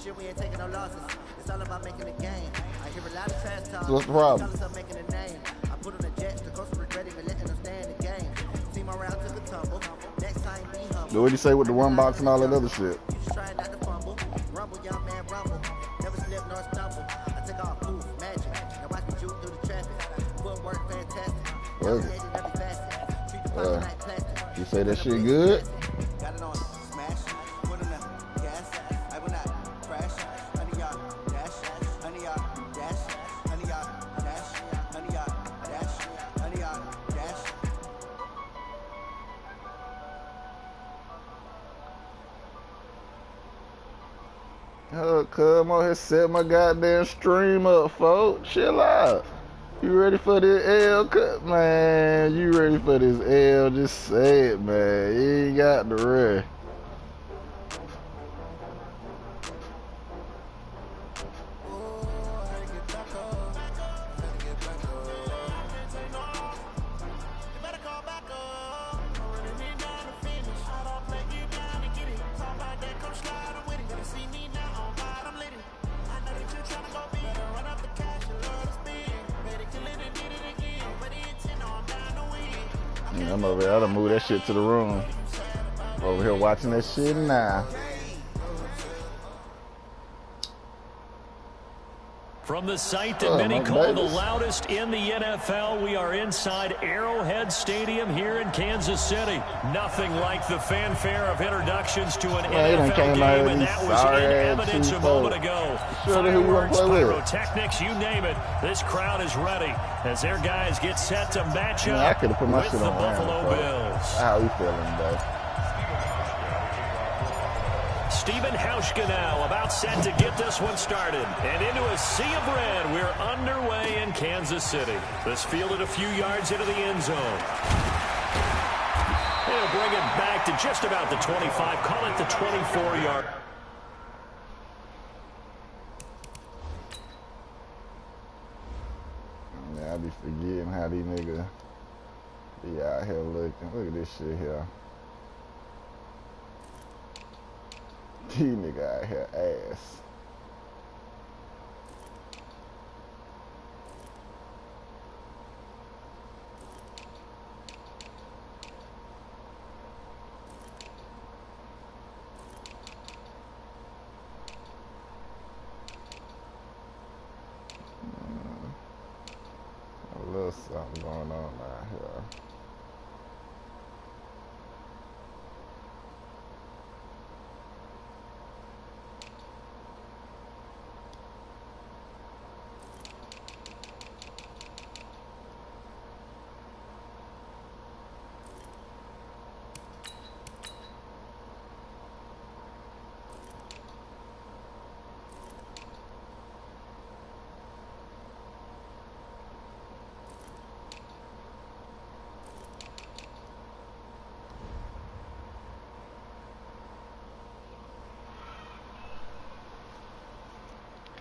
shit, we ain't taking no losses. It's all about making a game. I hear a lot of trash talk. So what's the problem? Making a name. I put on a jet to coast regretting and letting them stay in the game. See my round took a tumble. Next time be humble. What do you say with the one box and all that other shit? You try not to fumble. Rumble, young man, rumble. Never slip nor stumble. I take off poof, magic. Now watch me juke through the traffic. Footwork fantastic. You say that shit good? Got it on smash. Put in the gas. I will not crash. Honey y'all dash. Honey y'all dash. Honey y'all dash. Honey y'all dash. Honey y'all dash. Oh, come on here, set my goddamn stream up, folks. Chill out. You ready for this L cut, man? You ready for this L? Just say it, man. You ain't got the rest. I'm over here. I done moved that shit to the room. Over here watching that shit now. From the site that many call the loudest in the NFL, we are inside Arrowhead Stadium here in Kansas City. Nothing like the fanfare of introductions to an NFL game, and that was in evidence a moment ago. Fireworks, pyrotechnics, you name it. This crowd is ready as their guys get set to match up with the Buffalo Bills. How you feeling, bro? Steven Hauschka now about set to get this one started. And into a sea of red, we're underway in Kansas City. This fielded a few yards into the end zone. They'll bring it back to just about the 25. Call it the 24-yard. Yeah, I be forgetting how these niggas be out here looking. Look at this shit here. These niggas out here ass. A little something going on out here.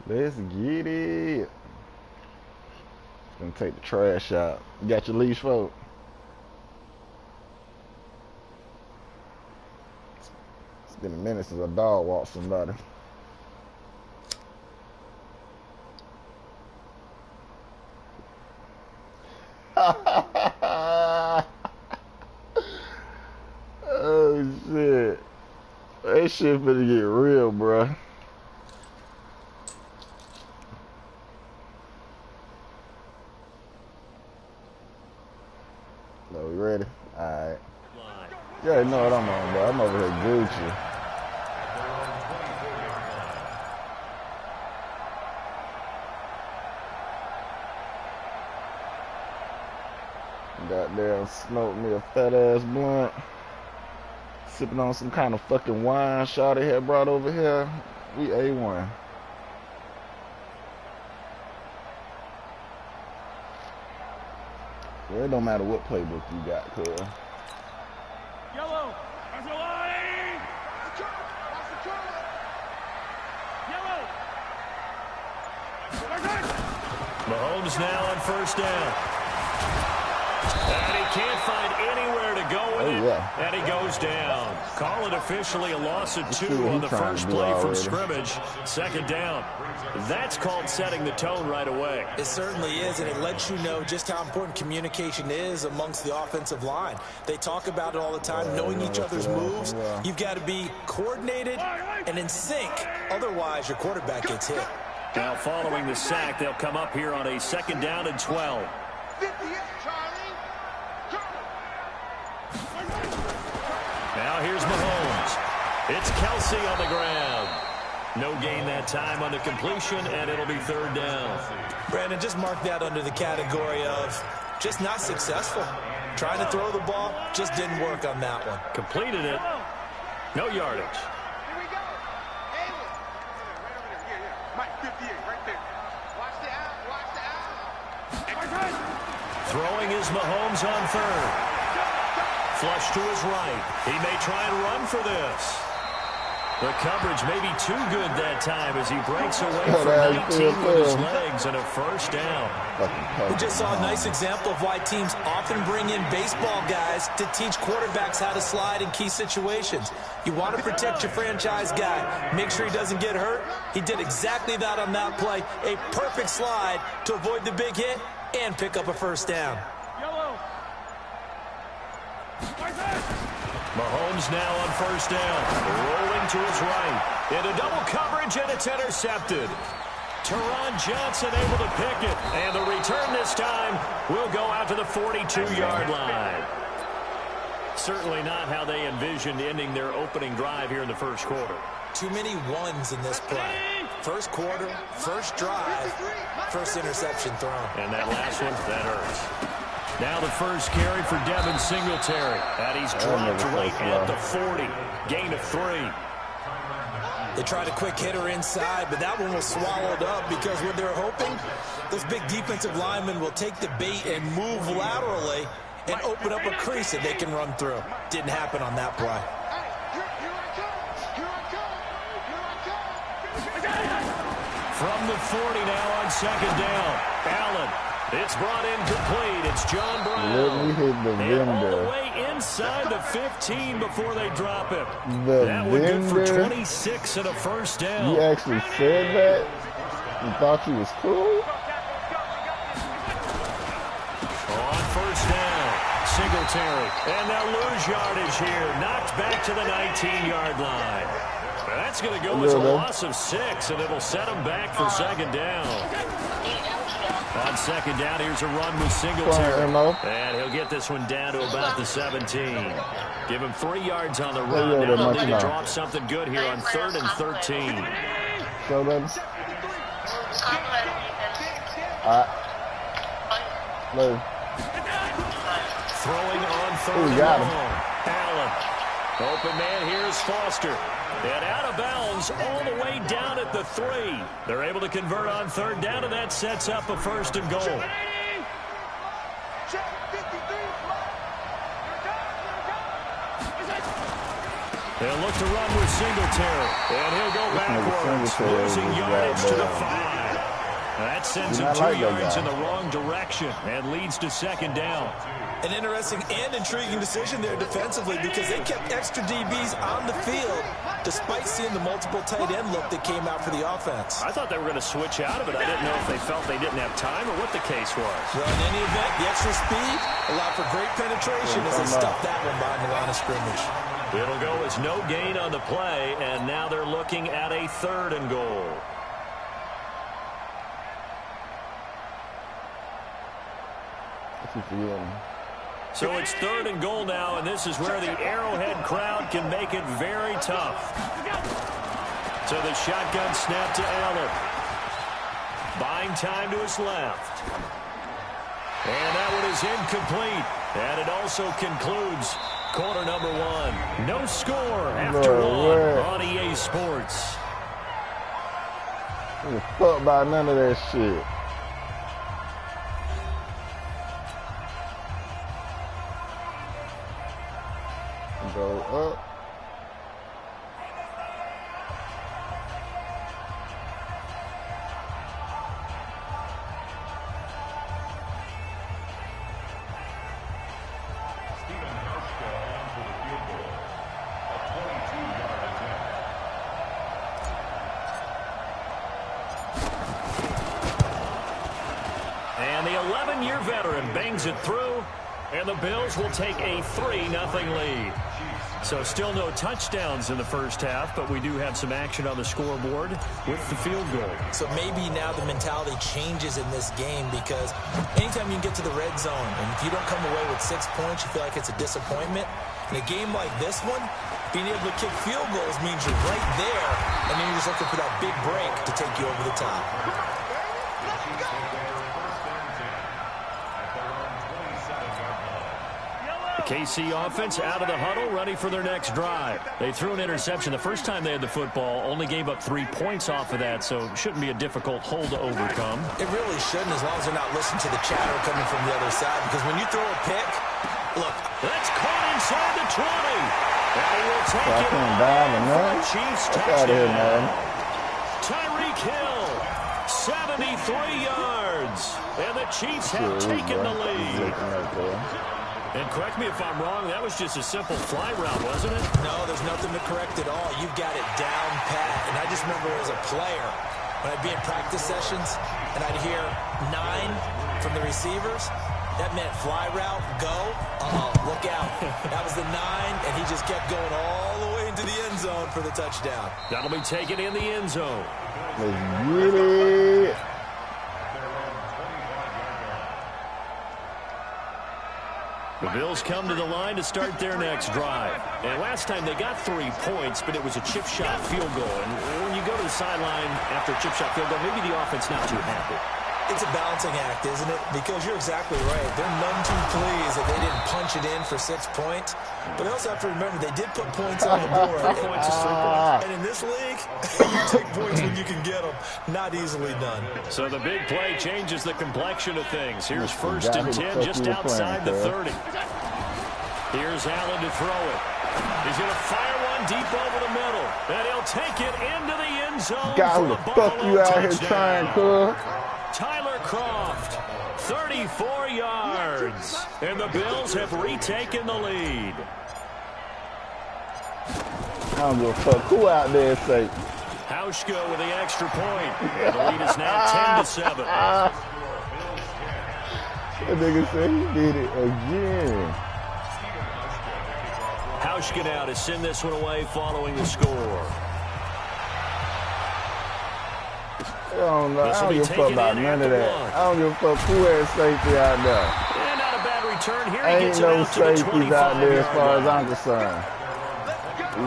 Let's get it. Gonna take the trash out. You got your leash, folks? It's been a minute since a dog walked somebody. Oh shit. That shit finna get real, bruh. So we ready? Alright. You already know what I'm on, bro. I'm over here Gucci. Goddamn smoked me a fat ass blunt. Sipping on some kind of fucking wine Shawty had brought over here. We A1. Well, it don't matter what playbook you got, cuz. Yellow, there's a line! Yellow! Mahomes now on first down. And he can't find anywhere to go with it. Yeah. And he goes down. Call it officially a loss of 2 what on he's the trying first to do play from already. scrimmage. Second down. That's called setting the tone right away. It certainly is, and it lets you know just how important communication is amongst the offensive line. They talk about it all the time, knowing each other's moves. You've got to be coordinated and in sync. Otherwise, your quarterback gets hit. Now, following the sack, they'll come up here on a second down and 12. Now here's Mahomes. It's Kelsey on the ground. No gain that time on the completion, and it'll be third down. Brandon, just mark that under the category of just not successful. Trying to throw the ball, just didn't work on that one. Completed it. No yardage. Here we go. Right over there. Mike, 58, right there. Watch the out. Throwing is Mahomes on third. Flush to his right. He may try and run for this. The coverage may be too good that time as he breaks away from 19 with his legs and a first down. We just saw a nice example of why teams often bring in baseball guys to teach quarterbacks how to slide in key situations. You want to protect your franchise guy. Make sure he doesn't get hurt. He did exactly that on that play. A perfect slide to avoid the big hit and pick up a first down. Mahomes now on first down. Rolling to his right. Into double coverage, and it's intercepted. Teron Johnson able to pick it. And the return this time will go out to the 42-yard line. Certainly not how they envisioned ending their opening drive here in the first quarter. Too many ones in this play. First quarter, first drive, first interception thrown. And that last one, that hurts. Now the first carry for Devin Singletary. And he's dropped right at the 40. Gain of 3. They tried a quick hitter inside, but that one was swallowed up because what they're hoping, those big defensive linemen will take the bait and move laterally and open up a crease that they can run through. Didn't happen on that play. From the 40 now on second down. Allen. It's brought in complete. It's John Brown. Let me hit the And all vendor. the way inside the 15 before they drop it. The That one good for vendor. 26 and a first down. You actually said that? You thought you was cool? On first down, Singletary. And they'll lose yardage here. Knocked back to the 19-yard line. That's going to go as a loss of 6, and it'll set them back for second down. On second down, here's a run with Singletary. And he'll get this one down to about the 17. Give him 3 yards on the run. Now they'll need to drop something good here on 3rd and 13. So then, Throwing on 3rd got and him. long. Allen. Open man here is Foster. And out of bounds all the way down at the 3. They're able to convert on 3rd down, and that sets up a 1st and goal. They'll look to run with Singletary. And he'll go backwards, losing yardage to the 5. That sends him 2 yards in the wrong direction and leads to second down. An interesting and intriguing decision there defensively because they kept extra DBs on the field despite seeing the multiple tight end look that came out for the offense. I thought they were going to switch out of it. I didn't know if they felt they didn't have time or what the case was. Well, in any event, the extra speed allowed for great penetration as they stuffed that one behind the line of scrimmage. It'll go as no gain on the play, and now they're looking at a 3rd and goal. So it's 3rd and goal now, and this is where the Arrowhead crowd can make it very tough. So the shotgun snap to Allen. Buying time to his left. And that one is incomplete. And it also concludes quarter number 1. No score after 1 on EA Sports. Fuck by none of that shit. Go up. And the 11-year veteran bangs it through, and the Bills will take a 3-0 lead. So still no touchdowns in the first half, but we do have some action on the scoreboard with the field goal. So maybe now the mentality changes in this game because anytime you can get to the red zone, and if you don't come away with 6 points, you feel like it's a disappointment. In a game like this one, being able to kick field goals means you're right there, and then you're just looking for that big break to take you over the top. KC offense out of the huddle, ready for their next drive. They threw an interception the first time they had the football, only gave up 3 points off of that, so it shouldn't be a difficult hole to overcome. It really shouldn't, as long as they're not listening to the chatter coming from the other side, because when you throw a pick, look. That's caught inside the 20. And he will take it for a Chiefs touchdown. Tyreek Hill, 73 yards. And the Chiefs have taken the lead. And correct me if I'm wrong, that was just a simple fly route, wasn't it? No, there's nothing to correct at all. You've got it down pat. And I just remember as a player, when I'd be in practice sessions, and I'd hear 9 from the receivers, that meant fly route, go, look out. That was the 9, and he just kept going all the way into the end zone for the touchdown. That'll be taken in the end zone. Really? The Bills come to the line to start their next drive. And last time they got 3 points, but it was a chip shot field goal. And when you go to the sideline after a chip shot field goal, maybe the offense not too happy. It's a balancing act, isn't it? Because you're exactly right. They're none too pleased that they didn't punch it in for 6 points. But they also have to remember they did put points on the board. 3 points is 3 points. And in this league, you take points when you can get them. Not easily done. So the big play changes the complexion of things. Here's 1st and 10 just outside the 30. Here's Allen to throw it. He's going to fire one deep over the middle. And he'll take it into the end zone. God, who the fuck you out here trying, cuz? Tyler Croft, 34 yards. And the Bills have retaken the lead. I don't give a fuck who out there say. Hauschka with the extra point. And the lead is now 10-7. That nigga said he did it again. Hauschka now to send this one away following the score. I don't give a fuck about none of that. I don't give a fuck who has safety out there. And not a bad return here. Ain't no safeties out there as far as I'm concerned.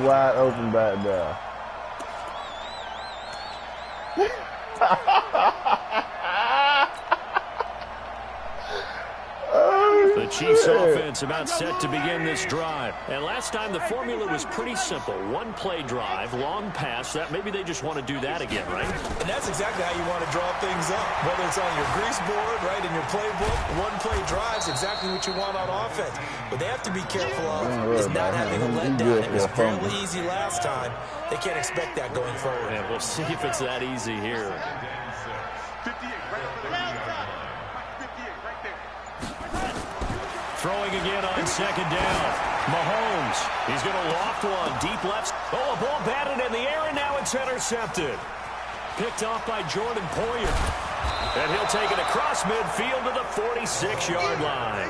Wide open back there. The Chiefs offense about set to begin this drive. And last time the formula was pretty simple. 1 play drive, long pass. That maybe they just want to do that again, right? And that's exactly how you want to draw things up. Whether it's on your grease board, right, in your playbook, 1 play drive is exactly what you want on offense. What they have to be careful of is not having a letdown. It was fairly easy last time. They can't expect that going forward. And we'll see if it's that easy here. 58, right over there. 58, right there. Throwing again on 2nd down. Mahomes. He's going to loft one. Deep left. Oh, a ball batted in the air, and now it's intercepted. Picked off by Jordan Poyer. And he'll take it across midfield to the 46-yard line.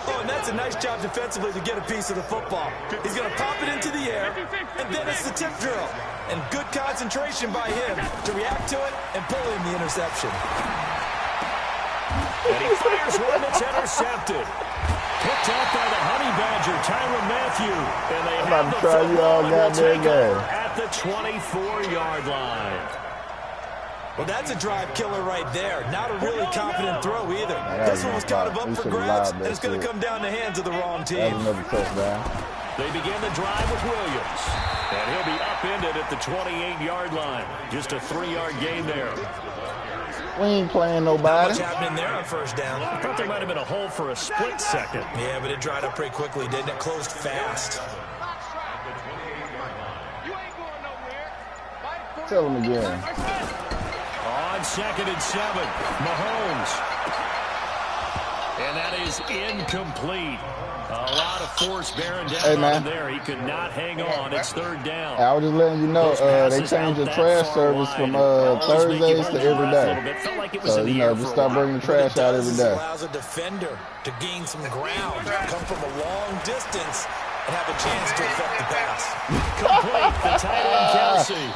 Oh, and that's a nice job defensively to get a piece of the football. He's going to pop it into the air, and then it's the tip drill. And good concentration by him to react to it and pull in the interception. And he fires one that's intercepted. Picked off by the Honey Badger, Tyrann Mathieu. And they have the football and will take over at the 24-yard line. Well, that's a drive killer right there. Not a really confident throw either. This one was kind of up for grabs, and it's going to come down the hands of the wrong team. They begin the drive with Williams. And he'll be upended at the 28-yard line. Just a 3-yard gain there. We ain't playing nobody. Not much happening there on 1st down. I thought there might have been a hole for a split second. Yeah, but it dried up pretty quickly, didn't it? Closed fast. Tell him again. On 2nd and 7, Mahomes. And that is incomplete. A lot of force bearing down Hey, on man. him there. He could not hang on. It's third down. I was just letting you know, they changed the trash service from Thursdays to every day. So, you know, just start bringing the trash out every day. It allows a defender to gain some ground, come from a long distance, and have a chance to affect the pass. Complete the tight end, Kelsey.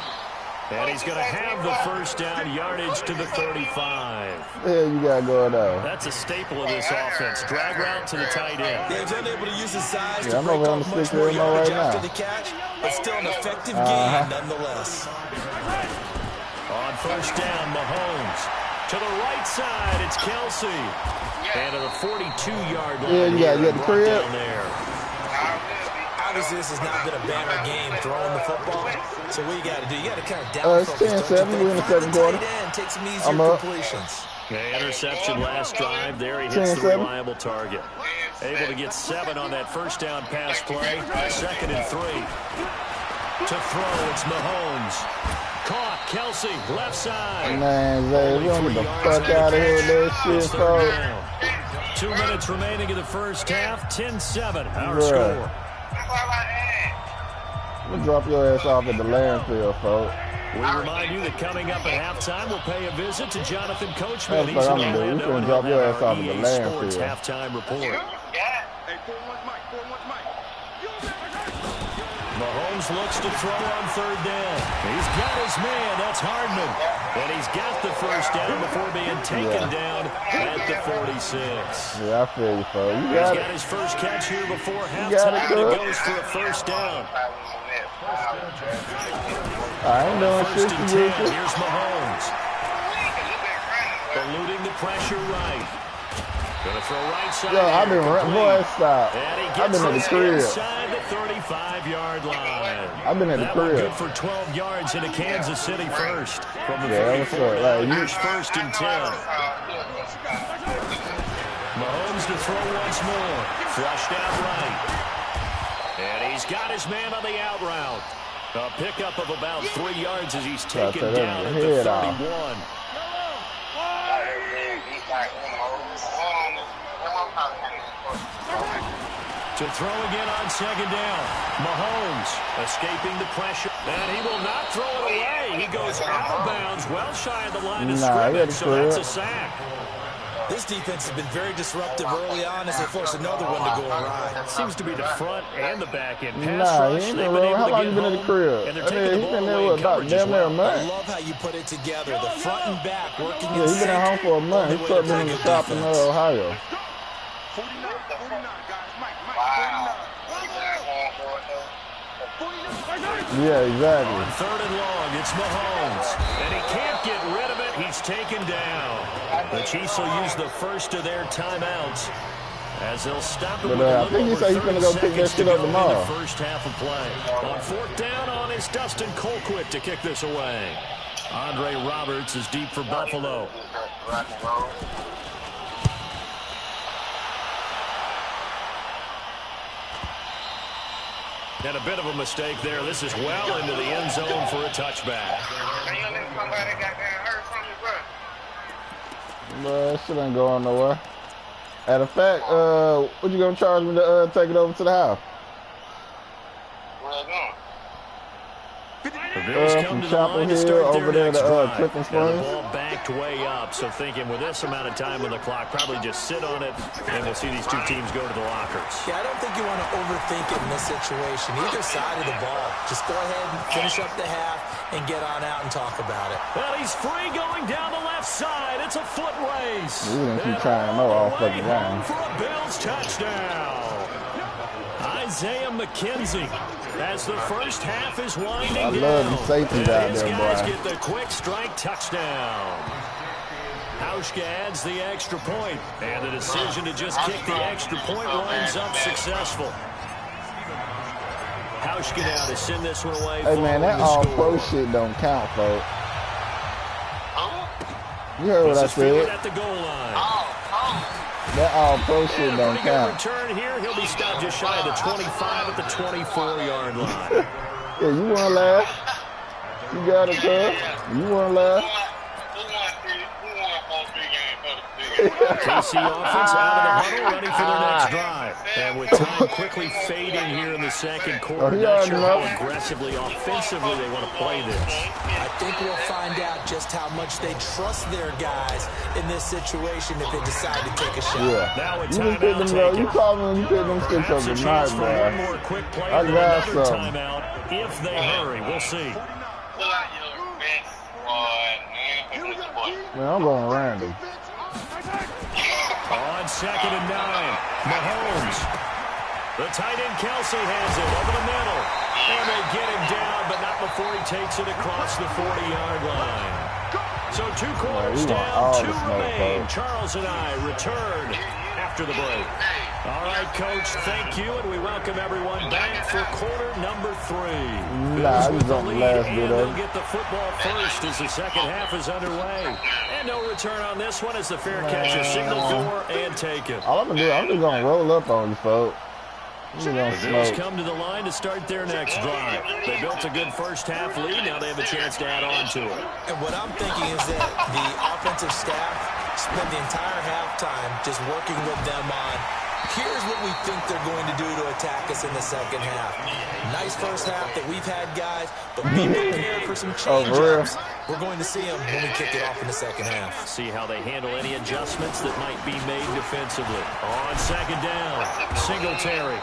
And he's going to have the first down, yardage to the 35. Yeah, you got going on. That's a staple of this offense. Drag route to the tight end. Yeah, he's unable to use his size Yeah, to I'm break over on off the much stick more with him yardage right after now. the catch, but still an effective gain nonetheless. On first down, Mahomes. To the right side, it's Kelsey. And to the 42-yard line. Yeah, you got the crib. Down there. Obviously, this has not been a banner game throwing the football. So what you got to do, you got to kind of down It's focus. 10-7. We're in the second quarter. Take some easier I'm up. completions. The interception last drive. There he hits the reliable target. Able to get 7 on that first down pass play. 2nd and 3. To throw, it's Mahomes. Caught, Kelsey, left side. Man, Zay, we don't get the fuck out of here with that shit, folks. 2 minutes remaining in the first half. 10-7, our Bruh. score. I'm gonna drop your ass off at the landfill, folks. We remind you that coming up at halftime, we'll pay a visit to Jonathan Coachman. That's what I'm gonna do. We Orlando, finna and drop he'll your have ass our off at the EA Sports landfill. halftime report. Hey, 4-1's Mike. 4-1's Mike. Mahomes looks to throw on third down. He's got his man. That's Hardman. And he's got the first down before being taken down at the 46. Yeah, I feel you, folks. You He's got got it. his first catch here before got it, halftime. good. It goes for a first down. I ain't doing First shit and to 10. you. Here's Mahomes. Eluding the pressure right. Gonna throw right side. Yo, I've been Complete. boy, stop. And he I've gets been at the it crib. inside the 35-yard line. I've been at the That one crib. good for 12 yards into Kansas City first. From the Yeah, what's 34 up? now, Like, here's first and 10. Mahomes to throw once more. Flushed out right. And he's got his man on the out route. A pickup of about 3 yards as he's taken that down at the head 31. off. To throw again on second down. Mahomes escaping the pressure. And he will not throw it away. He goes out of bounds, well shy of the line of scrimmage, so that's a sack. This defense has been very disruptive early on as they force another one to go awry. Seems to be the front and the back end. Pass Nah, rush, he ain't they've been been able How to long get you been in the home, crib? and they're I taking mean, the he ball been there away with in about coverage as damn near a well. I month. love how you put it together. The front and back working Yeah, he been at home for a month. His truck been in the shop in Ohio. 49, 49, guys. Mike, 49. Yeah, exactly. On third and long, it's Mahomes. And he can't get rid of it. He's taken down. The Chiefs will use the first of their timeouts as they'll stop it But, with a I little think he over said he's 30 gonna go pick that seconds shit to up go in tomorrow. the first half of play. On fourth down on is Dustin Colquitt to kick this away. Andre Roberts is deep for Buffalo. And a bit of a mistake there. This is well into the end zone for a touchback. But shit ain't going nowhere. Matter of fact, what you gonna charge me to take it over to the house? The Bills come From to the Chapel line to Hill start over their there next to drive. Clifton And the Springs. ball backed way up, so thinking with this amount of time on the clock, probably just sit on it, and we'll see these two teams go to the lockers. Yeah, I don't think you want to overthink it in this situation. Either side of the ball. Just go ahead and finish up the half and get on out and talk about it. Well, he's free going down the left side. It's a foot race. We didn't keep And trying no all the way fucking home round. for a Bills touchdown. Isaiah McKenzie as the first half is winding I down. love the safeties out His there, guys boy. get the quick strike touchdown. Hauschka adds the extra point, and the decision to just kick the extra point winds up successful. Hauschka now to send this one away. Hey man, that following all the score. pro shit don't count, folks. You heard what I This is fielded said. at the goal line. That all pro shit And a don't pretty good count. return here. He'll be stopped just shy of the 25 at the 24-yard line. Yeah, you wanna laugh? You got it, cuz. You wanna laugh? KC offense out of the huddle, ready for their next drive. And with time quickly fading here in the second quarter, not sure how aggressively, offensively they want to play this. I think we'll find out just how much they trust their guys in this situation if they decide to take a shot. Yeah. Now a You just timeout pick them, bro. You taken. call me when you pick them sticks up Perhaps a tonight, chance for one bro. more quick play I and then got another some. timeout if they hurry. We'll see. Man, I'm going random. On 2nd and 9, Mahomes. The tight end Kelsey has it over the middle. And they get him down, but not before he takes it across the 40-yard line. So 2 quarters down, 2 remain. Charles and I return after the break. All right, Coach, thank you, and we welcome everyone back for quarter number 3. Nah, Bills with the lead, last and bit they'll of it. get the football first as the second half is underway. And no return on this one as the fair catch is signaled for and taken. All I'm gonna do, I'm just gonna roll up on you, folks. The Bills come to the line to start their next drive. They built a good first half lead. Now they have a chance to add on to it. And what I'm thinking is that the offensive staff spent the entire halftime just working with them on, here's what we think they're going to do to attack us in the second half. Nice first half that we've had, guys, but be prepared for some change-ups. We're going to see them when we kick it off in the second half. See how they handle any adjustments that might be made defensively. On 2nd down, Singletary.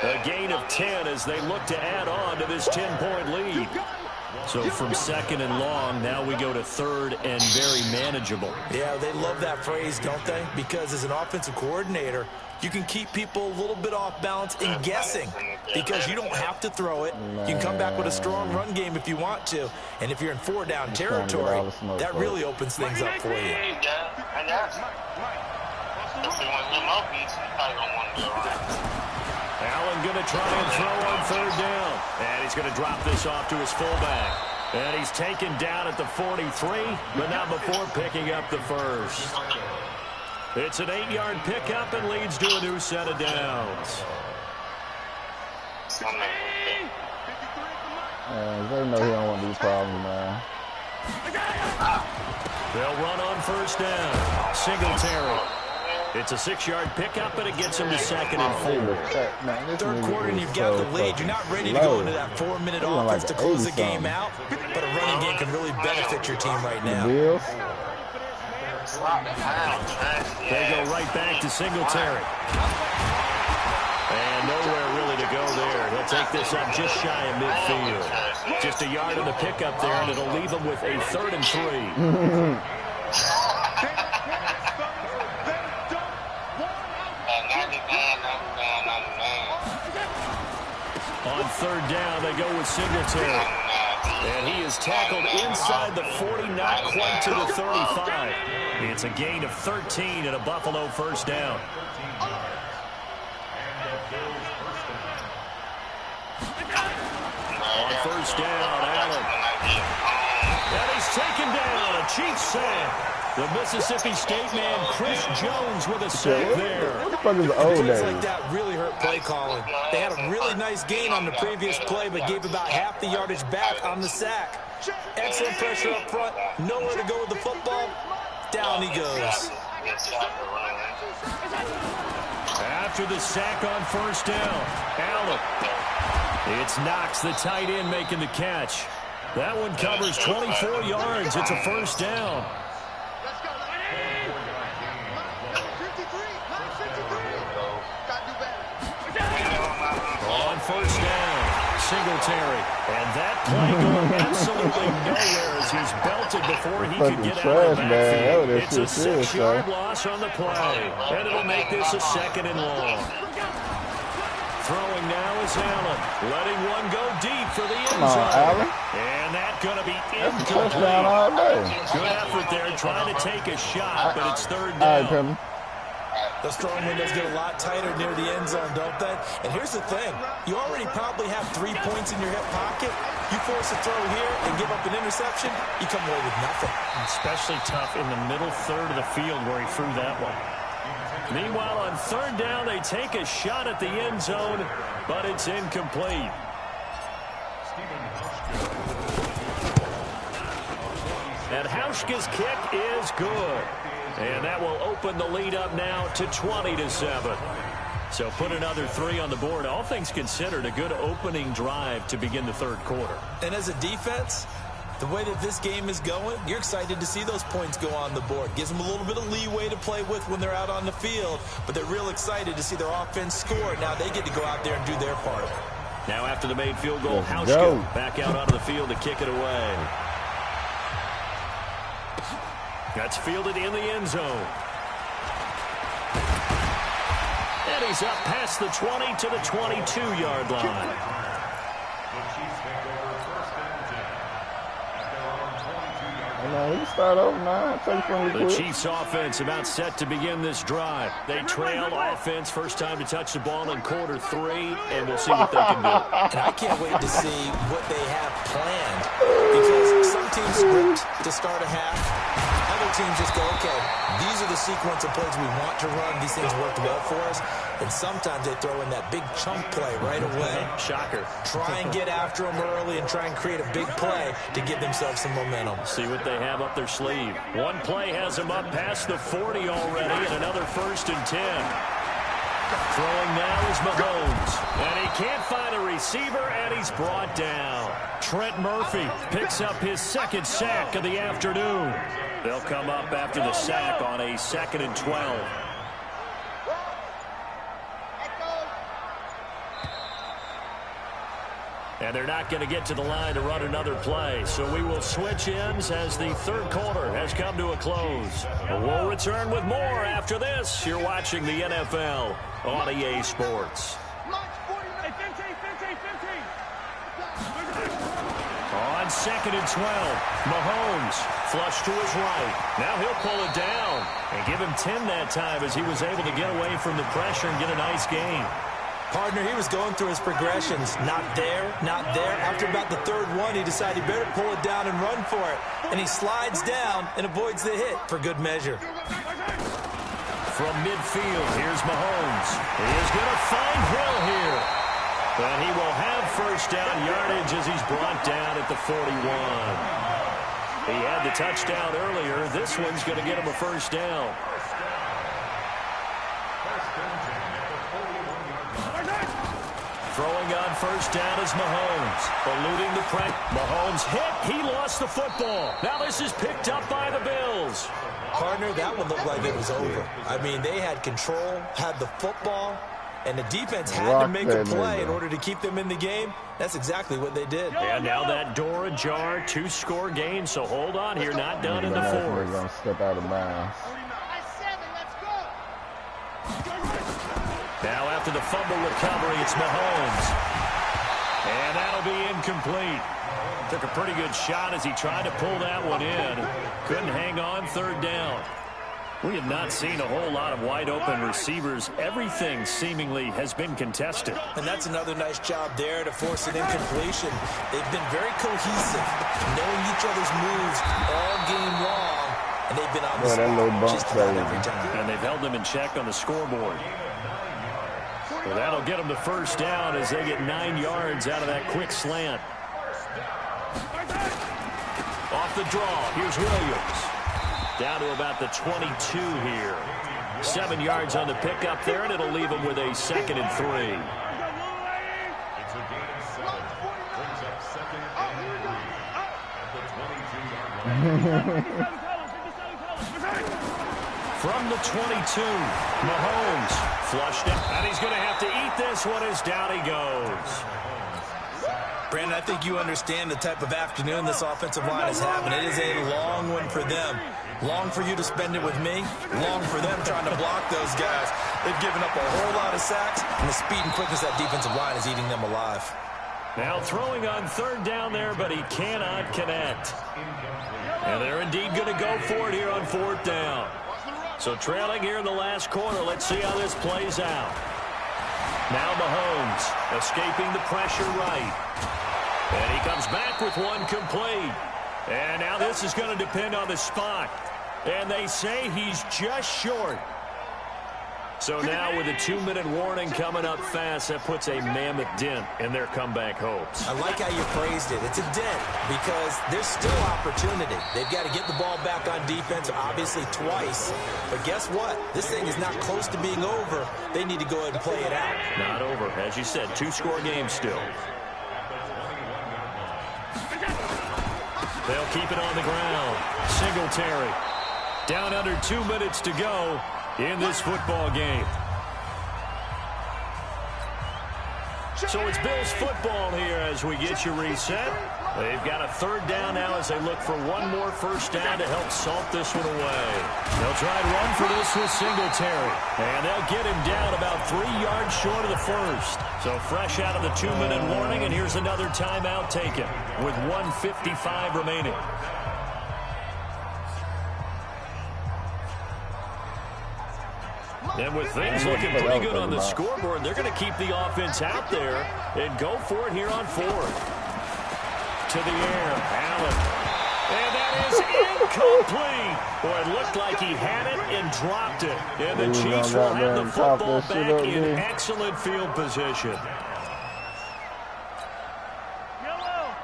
A gain of 10 as they look to add on to this 10-point lead. So from 2nd and long, now we go to 3rd and very manageable. Yeah, they love that phrase, don't they? Because as an offensive coordinator, you can keep people a little bit off balance in guessing because you don't have to throw it. You can come back with a strong run game if you want to. And if you're in 4-down territory, that really opens things up for you. Allen going to try and throw on 3rd down. And he's going to drop this off to his fullback. And he's taken down at the 43, but not before picking up the first. It's an 8-yard pickup and leads to a new set of downs. They know he don't want these problems, man. They'll run on 1st down. Singletary. It's a 6-yard pickup, and it gets him to 2nd and 4. Third quarter, and you've got the lead. You're not ready to go into that 4-minute offense to close the game out, but a running game can really benefit your team right now. They go right back to Singletary. And nowhere really to go there. He'll take this up just shy of midfield. Just a yard in the pickup there, and it'll leave him with a 3rd and 3. On 3rd down, they go with Singletary. And he is tackled inside the 40, not quite to the 35. It's a gain of 13 and a Buffalo 1st down. On 1st down, Allen. And he's taken down. A Chiefs sack. The Mississippi State man, Chris Jones, with a sack there. What the fuck is the old Plays days? like that really hurt play calling. They had a really nice gain on the previous play, but gave about half the yardage back on the sack. Excellent pressure up front. Nowhere to go with the football. Down he goes. After the sack on 1st down, Allen. It's Knox, the tight end, making the catch. That one covers 24 yards. It's a 1st down. On 1st down, Singletary. And that play going absolutely nowhere as he's belted before he could get out of the backfield. It's a 6-yard loss on the play. And it'll make this a 2nd and long. Throwing now is Allen. Letting one go deep for the end zone. And that's going to be incomplete. Good effort there trying to take a shot, but it's 3rd down. Those throwing windows get a lot tighter near the end zone, don't they? And here's the thing. You already probably have 3 points in your hip pocket. You force a throw here and give up an interception, you come away with nothing. Especially tough in the middle 3rd of the field where he threw that one. Meanwhile, on 3rd down, they take a shot at the end zone, but it's incomplete. And Hauschka's kick is good. And that will open the lead up now to 20-7. So put another 3 on the board. All things considered, a good opening drive to begin the third quarter. And as a defense, the way that this game is going, you're excited to see those points go on the board. Gives them a little bit of leeway to play with when they're out on the field, but they're real excited to see their offense score. Now they get to go out there and do their part. Now after the made field goal, Hauschka back out onto the field to kick it away. That's fielded in the end zone. And he's up past the 20 to the 22-yard line. He start over now. The Chiefs offense about set to begin this drive. They trail offense, first time to touch the ball in quarter 3, and we'll see what they can do. And I can't wait to see what they have planned, because some teams script to start a half. Other teams just go, okay, these are the sequence of plays we want to run. These things worked well for us. And sometimes they throw in that big chunk play right away. Shocker. Try and get after them early and try and create a big play to give themselves some momentum. See what they have up their sleeve. One play has them up past the 40 already, and another 1st and 10. Throwing now is Mahomes. And he can't find a receiver, and he's brought down. Trent Murphy picks up his 2nd sack of the afternoon. They'll come up after the sack on a 2nd and 12. And they're not going to get to the line to run another play. So we will switch ends as the third quarter has come to a close. We'll return with more after this. You're watching the NFL on EA Sports. On 2nd and 12, Mahomes flush to his right. Now he'll pull it down and give him 10 that time as he was able to get away from the pressure and get a nice gain. Partner, he was going through his progressions. Not there, not there. After about the 3rd one, he decided he better pull it down and run for it. And he slides down and avoids the hit for good measure. From midfield, here's Mahomes. He is going to find Hill here. And he will have first down yardage as he's brought down at the 41. He had the touchdown earlier. This one's going to get him a first down. Throwing on first down is Mahomes. Eluding the pressure. Mahomes hit. He lost the football. Now this is picked up by the Bills. Partner, that one looked like it was over. I mean, they had control, had the football, and the defense had to make a play in order to keep them in the game. That's exactly what they did. And now that door ajar, 2-score game, so hold on here, not done in the 4th. They're going to step out of bounds. Now after the fumble recovery, it's Mahomes. And that'll be incomplete. Took a pretty good shot as he tried to pull that one in. Couldn't hang on, 3rd down. We have not seen a whole lot of wide-open receivers. Everything seemingly has been contested. And that's another nice job there to force an incompletion. They've been very cohesive, knowing each other's moves all game long, and they've been on the spot just about every time. And they've held them in check on the scoreboard. So that'll get them the first down as they get 9 yards out of that quick slant. Off the draw, here's Williams. Down to about the 22 here. 7 yards on the pickup there, and it'll leave them with a 2nd and 3. It's a gain of 7. Brings up 2nd and 3 at the 22-yard line. From the 22, Mahomes flushed it, and he's going to have to eat this one as down he goes. Brandon, I think you understand the type of afternoon this offensive line is having. It is a long one for them. Long for you to spend it with me. Long for them trying to block those guys. They've given up a whole lot of sacks, and the speed and quickness of that defensive line is eating them alive. Now throwing on 3rd down there, but he cannot connect. And they're indeed going to go for it here on 4th down. So trailing here in the last quarter. Let's see how this plays out. Now Mahomes escaping the pressure right. And he comes back with one complete. And now this is going to depend on the spot. And they say he's just short. So now with a 2-minute warning coming up fast, that puts a mammoth dent in their comeback hopes. I like how you phrased it. It's a dent because there's still opportunity. They've got to get the ball back on defense, obviously twice. But guess what? This thing is not close to being over. They need to go ahead and play it out. Not over. As you said, 2-score game still. They'll keep it on the ground. Singletary. Down under 2 minutes to go in this football game. So it's Bills football here as we get you reset. They've got a 3rd down now as they look for one more first down to help salt this one away. They'll try and run for this with Singletary. And they'll get him down about 3 yards short of the first. So fresh out of the 2-minute warning, and here's another timeout taken with 1:55 remaining. And with things looking pretty good on the scoreboard, they're going to keep the offense out there and go for it here on 4th. To the air, Allen. And that is incomplete. Boy, it looked like he had it and dropped it. And the Chiefs will have the football back in excellent field position. Yellow.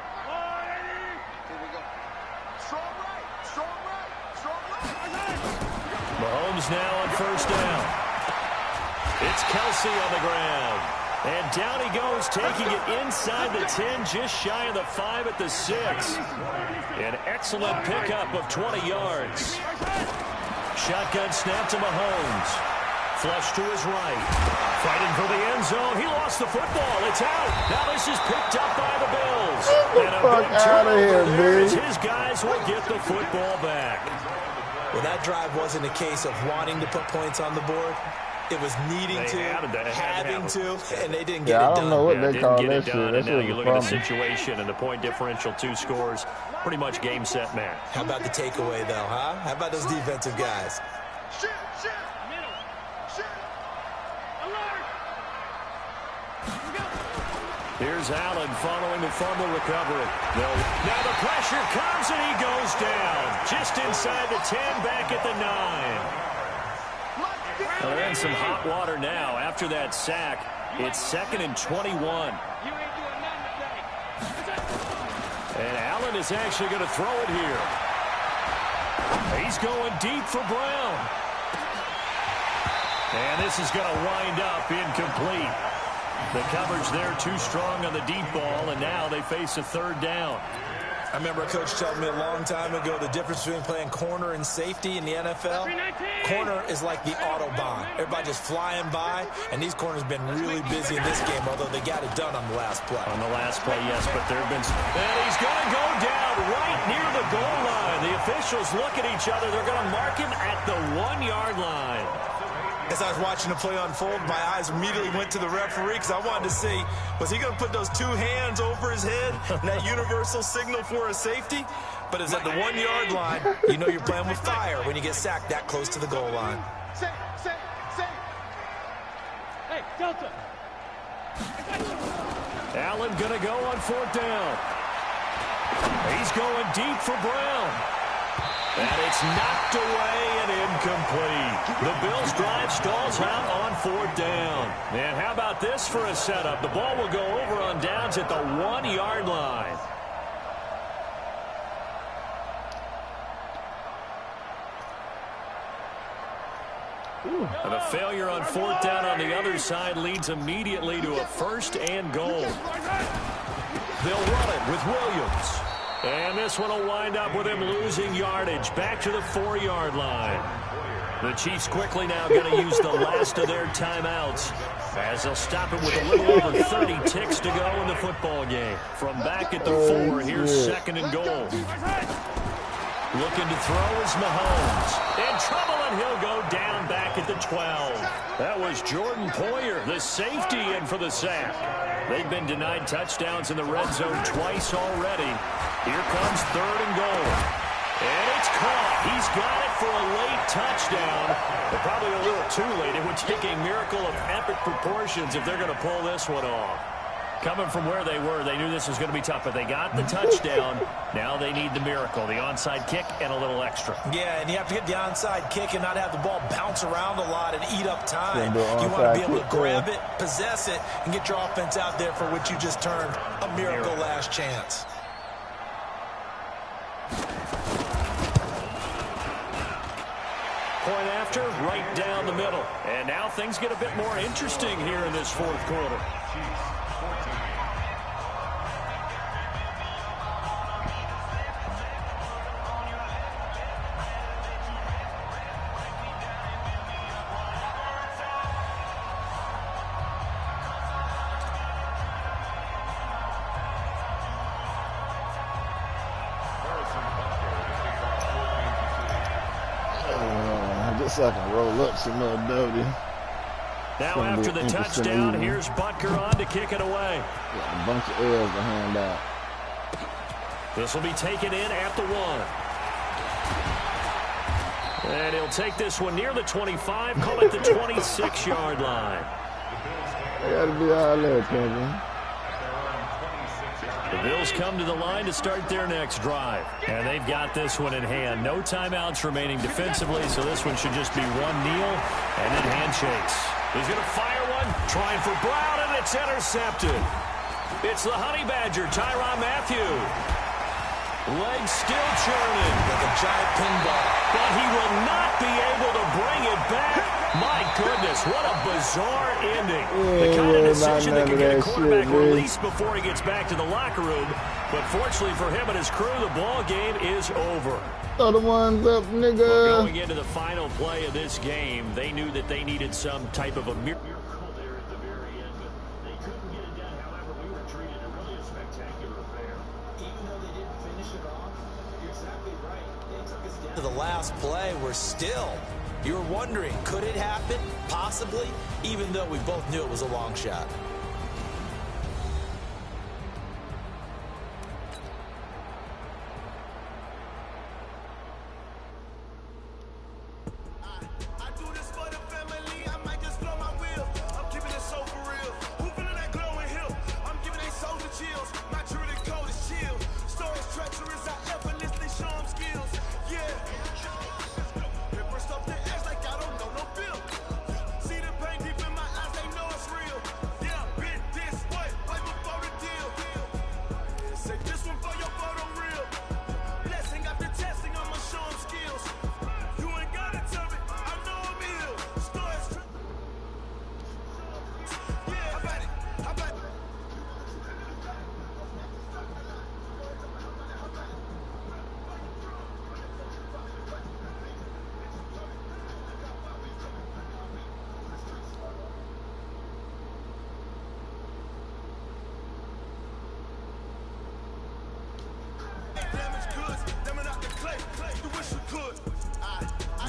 Here we go. Strong right. Strong right. Strong right. Mahomes now on first down. It's Kelsey on the ground. And down he goes, taking it inside the 10, just shy of the 5 at the 6. An excellent pickup of 20 yards. Shotgun snap to Mahomes. Flush to his right. Fighting for the end zone. He lost the football. It's out. Now this is picked up by the Bills. Get the fuck out of here, there. dude. His guys will get the football back. Well, that drive wasn't a case of wanting to put points on the board. It was needing to, having to, and they didn't get it done. I don't know what they call that shit. And now you look at the situation and the point differential, 2 scores, pretty much game, set, match. How about the takeaway, though, huh? How about those defensive guys? Shoot. Shoot. Middle. Shoot. Alert. Here's Allen following the fumble recovery. Now the pressure comes and he goes down. Just inside the 10, back at the 9. Well, they're in some hot water now after that sack. It's 2nd and 21. You ain't doing nothing today. And Allen is actually going to throw it here. He's going deep for Brown. And this is going to wind up incomplete. The coverage there too strong on the deep ball, and now they face a 3rd down. I remember a coach telling me a long time ago the difference between playing corner and safety in the NFL. Corner is like the Autobahn. Everybody just flying by, and these corners have been really busy in this game, although they got it done on the last play. On the last play, yes, but there have been some... And he's going to go down right near the goal line. The officials look at each other. They're going to mark him at the 1-yard line. As I was watching the play unfold, my eyes immediately went to the referee because I wanted to see, was he going to put those 2 hands over his head, that universal signal for a safety? But it's at the 1-yard line. You know you're playing with fire when you get sacked that close to the goal line. Safe. Hey, Delta. Allen going to go on 4th down. He's going deep for Brown. And it's knocked away and incomplete. The Bills' drive stalls out on 4th down. And how about this for a setup? The ball will go over on downs at the 1-yard line. And a failure on 4th down on the other side leads immediately to a 1st and goal. They'll run it with Williams. And this one will wind up with him losing yardage back to the 4-yard line. The Chiefs quickly now going to use the last of their timeouts as they'll stop it with a little over 30 ticks to go in the football game. From back at the 4, here's 2nd and goal. Looking to throw is Mahomes. In trouble, and he'll go down back at the 12. That was Jordan Poyer, the safety, in for the sack. They've been denied touchdowns in the red zone twice already. Here comes 3rd and goal. And it's caught. He's got it for a late touchdown. But probably a little too late. It would take a miracle of epic proportions if they're going to pull this one off. Coming from where they were, they knew this was going to be tough, but they got the touchdown. Now they need the miracle, the onside kick and a little extra. Yeah, and you have to get the onside kick and not have the ball bounce around a lot and eat up time. You want to be able to grab it, possess it, and get your offense out there for what you just termed a miracle last chance. Point after, right down the middle. And now things get a bit more interesting here in this fourth quarter. So I can roll up some more doughy. Now after the touchdown, here's Butker on to kick it away. Got a bunch of L's to hand out. This will be taken in at the 1. And he'll take this one near the 25, call it the 26-yard line. They got to be all there, Kevin. The Bills come to the line to start their next drive. And they've got this one in hand. No timeouts remaining defensively, so this one should just be one kneel and then handshakes. He's going to fire one, trying for Brown, and it's intercepted. It's the Honey Badger, Tyrann Mathieu. Legs still churning. Like a giant pinball. But he will not be able to bring it back. My goodness, what a bizarre ending. The kind of decision that can get a quarterback released before he gets back to the locker room. But fortunately for him and his crew, the ball game is over. Throw the ones up, nigga. Well, going into the final play of this game, they knew that they needed some type of a miracle there at the very end, but they couldn't get it done. However, we were treated a really spectacular affair. Even though they didn't finish it off, you're exactly right. They took us down. To the last play, we're still. You were wondering, could it happen? Possibly, even though we both knew it was a long shot.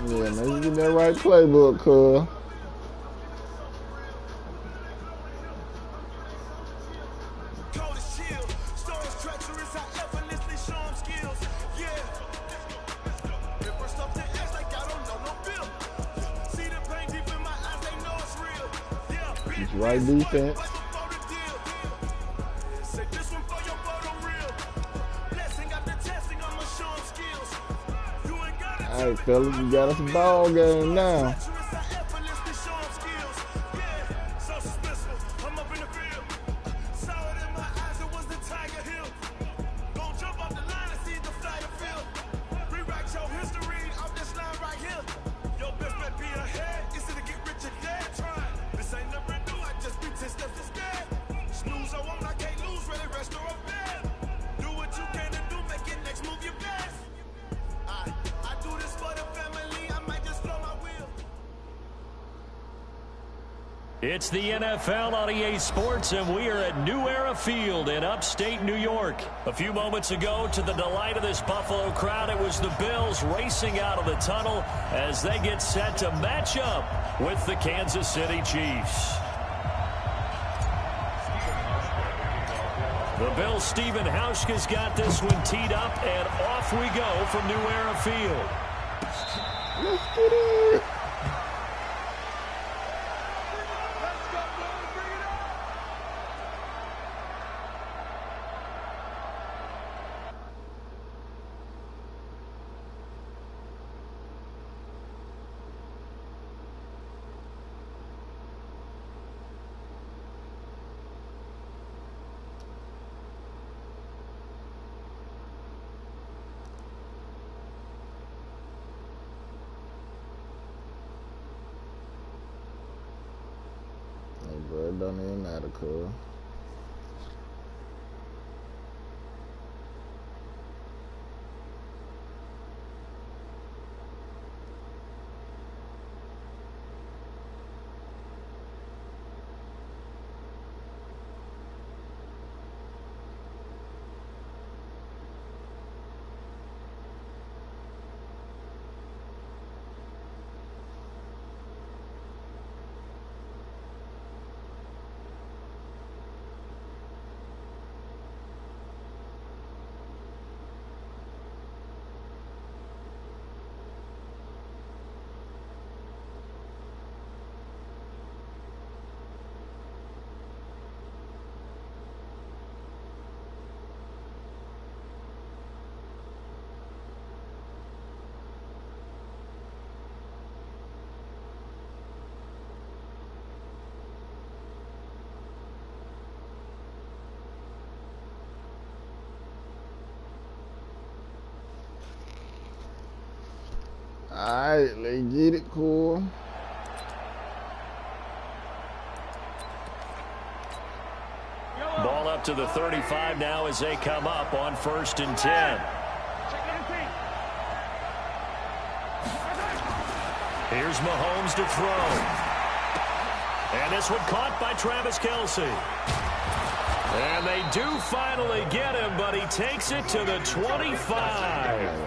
Yeah, man, you get that right playbook, cuz. It's right defense. All right, fellas, we got us a ball game now. It's the NFL on EA Sports, and we are at New Era Field in upstate New York. A few moments ago, to the delight of this Buffalo crowd, it was the Bills racing out of the tunnel as they get set to match up with the Kansas City Chiefs. The Bills' Stephen Hauschka's got this one teed up, and off we go from New Era Field. Let's get it. But it don't even matter, cuz. Alright, let's get it, cool. Ball up to the 35 now as they come up on 1st and 10. Here's Mahomes to throw. And this one caught by Travis Kelce. And they do finally get him, but he takes it to the 25.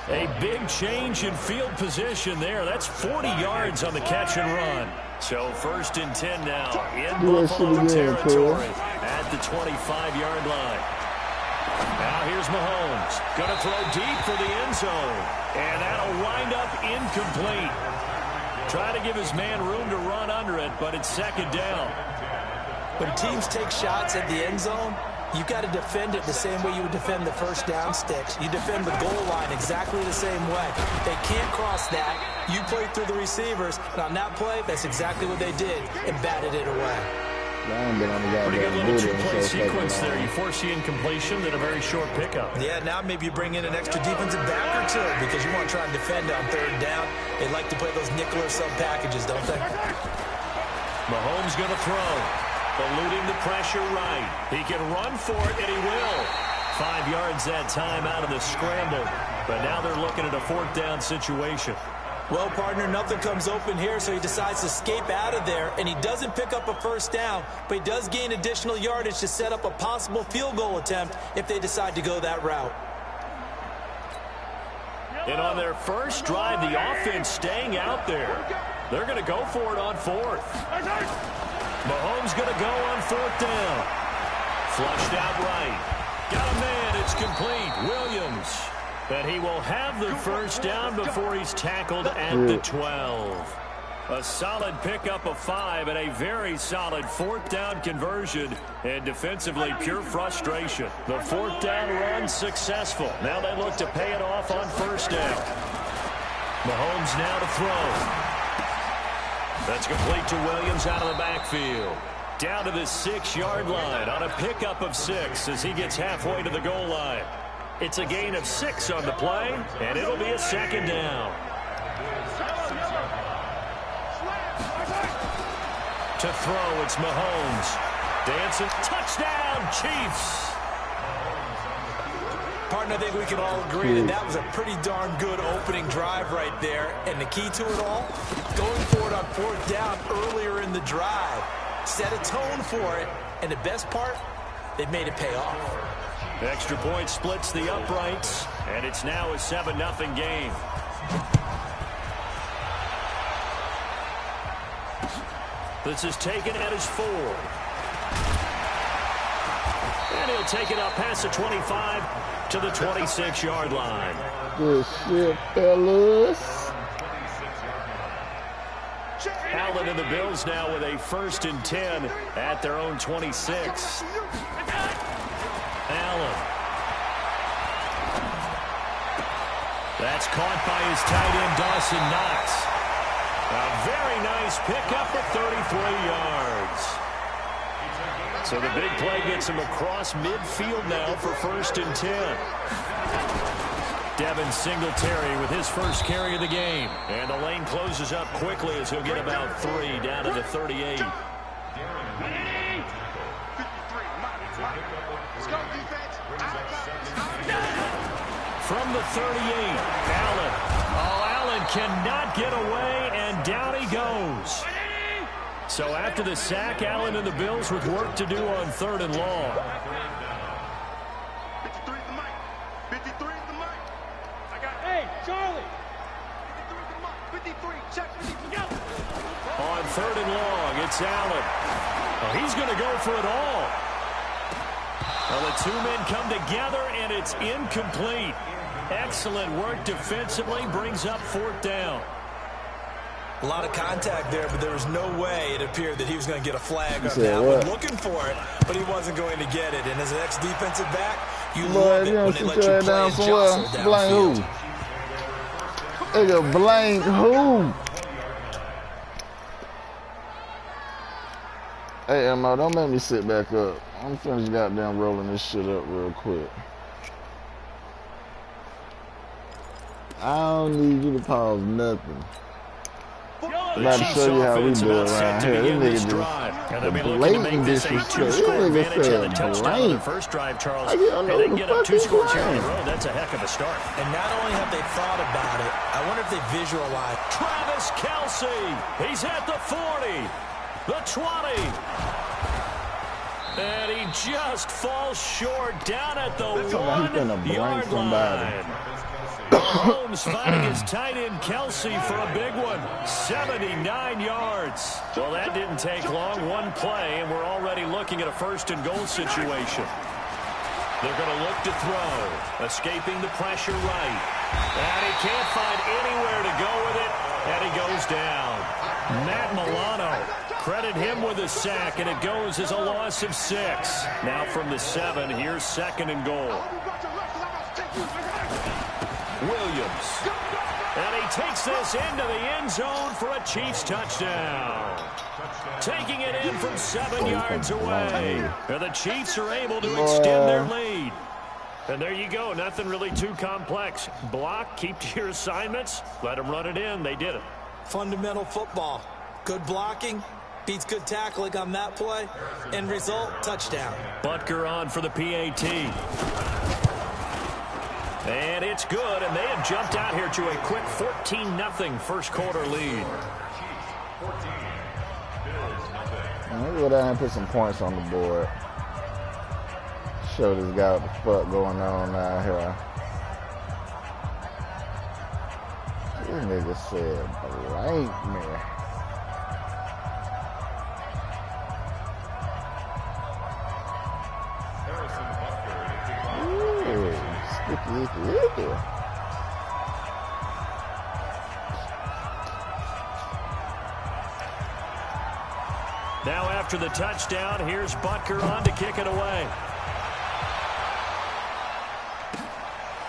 A big change in field position there. That's 40 yards on the catch and run. So 1st and 10 now in Buffalo territory at the 25-yard line. Now here's Mahomes. Going to throw deep for the end zone. And that'll wind up incomplete. Try to give his man room to run under it, but it's 2nd down. When teams take shots at the end zone, you've got to defend it the same way you would defend the first down sticks. You defend the goal line exactly the same way. They can't cross that. You play through the receivers, and on that play, that's exactly what they did and batted it away. Pretty good little two-play sequence there. You force the incompletion, then a very short pickup. Yeah, now maybe you bring in an extra defensive back or two because you want to try and defend on 3rd down. They like to play those nickel or sub packages, don't they? Mahomes going to throw. Eluding the pressure right. He can run for it, and he will. 5 yards that time out of the scramble. But now they're looking at a 4th down situation. Well, partner, nothing comes open here, so he decides to escape out of there, and he doesn't pick up a 1st down, but he does gain additional yardage to set up a possible field goal attempt if they decide to go that route. And on their first drive, the offense staying out there. They're going to go for it on 4th. Mahomes going to go on 4th down. Flushed out right. Got a man. It's complete. Williams. And he will have the 1st down before he's tackled at the 12. A solid pickup of 5 and a very solid 4th down conversion. And defensively, pure frustration. The 4th down run successful. Now they look to pay it off on 1st down. Mahomes now to throw. That's complete to Williams out of the backfield. Down to the 6-yard line on a pickup of 6 as he gets halfway to the goal line. It's a gain of 6 on the play, and it'll be a 2nd down. To throw, it's Mahomes. Dancing, touchdown, Chiefs. Partner, I think we can all agree that that was a pretty darn good opening drive right there. And the key to it all, going for it on 4th down earlier in the drive. Set a tone for it. And the best part, they've made it pay off. Extra point splits the uprights, and it's now a 7-0 game. This is taken at his 4. And he'll take it up past the 25 to the 26-yard line. Good shit, fellas. Allen and the Bills now with a 1st and 10 at their own 26. Allen. That's caught by his tight end, Dawson Knox. A very nice pickup of 33 yards. So the big play gets him across midfield now for 1st and 10. Devin Singletary with his first carry of the game. And the lane closes up quickly as he'll get about 3 down to the 38. Let's go, defense. From the 38, Allen. Oh, Allen cannot get away, and down he goes. So after the sack, Allen and the Bills with work to do on 3rd and long. 53 is the mic. 53 is the mic. I got, hey, Charlie. 53 is the mic. 53, check 53. Go. On 3rd and long, it's Allen. Oh, he's going to go for it all. Well, the two men come together, and it's incomplete. Excellent work defensively, brings up 4th down. A lot of contact there, but there was no way it appeared that he was going to get a flag on that one. Looking for it, but he wasn't going to get it. And as an ex-defensive back, you love it when they let you play and jostle downfield. Nigga, blank who? Hey, Emma, don't make me sit back up. I'm finished goddamn rolling this shit up real quick. I don't need you to pause nothing. I'm about to show you how we do it around here. This nigga just blatant disrespect. This nigga said blank. First drive, Charles. I don't know they what get the up fuck 2 he's scores here on the playing. road. That's a heck of a start. And not only have they thought about it, I wonder if they visualize. Travis Kelce. He's at the 40, the 20. And he just falls short down at the 1-yard line. Holmes finding his tight end Kelce for a big one. 79 yards. Well, that didn't take long. One play, and we're already looking at a 1st and goal situation. They're going to look to throw. Escaping the pressure right. And he can't find anywhere to go with it. And he goes down. Matt Milano. Credit him with a sack, and it goes as a loss of 6. Now from the 7, here's 2nd and goal. Williams. And he takes this into the end zone for a Chiefs touchdown. Taking it in from 7 yards away. And the Chiefs are able to extend their lead. And there you go. Nothing really too complex. Block, keep to your assignments, let them run it in. They did it. Fundamental football. Good blocking. Beats good tackling on that play. End result, touchdown. Butker on for the PAT. And it's good, and they have jumped out here to a quick 14-0 first quarter lead. Let me go down and put some points on the board. Show this guy what the fuck going on out here. This nigga said blank, man. Now after the touchdown, here's Butker on to kick it away.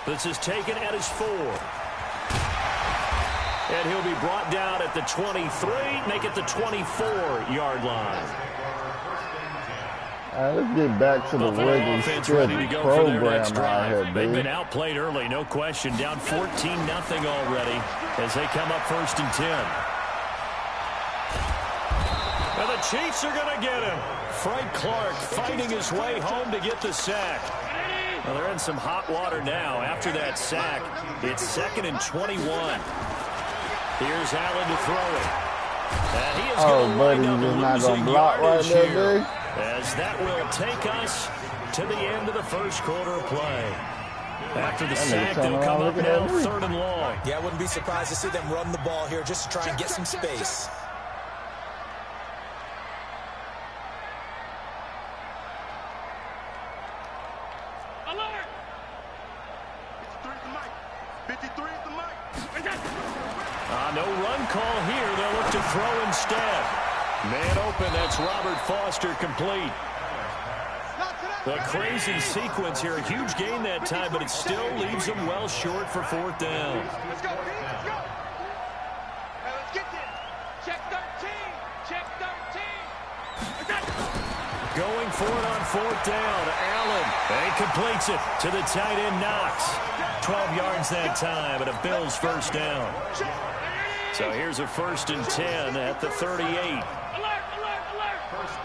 This is taken at his 4. And he'll be brought down at the 23, make it the 24-yard line. All right, let's get back to the regular schedule program out here, They've dude. been outplayed early, no question. Down 14-0 already as they come up 1st and 10. And the Chiefs are going to get him. Frank Clark fighting his way home to get the sack. Well, they're in some hot water now. After that sack, it's 2nd and 21. Here's Allen to throw it. And he is going to wind up losing yardage here. As that will take us to the end of the first quarter of play. After the sack, they'll come up now 3rd and long. Yeah, I wouldn't be surprised to see them run the ball here just to try and get some space. Alert! 53 is the mic. 53 is the mic. No run call here. They'll look to throw instead. Man open, that's Robert Foster complete. The crazy sequence here. A huge gain that time, but it still leaves them well short for 4th down. Let's go, Pete. Let's go. Hey, let's get this. Check 13. Check 13. Going for it on 4th down. Allen. And he completes it to the tight end Knox. 12 yards that time, and a Bills first down. So here's a 1st and 10 at the 38. Alert, alert, alert! Hey,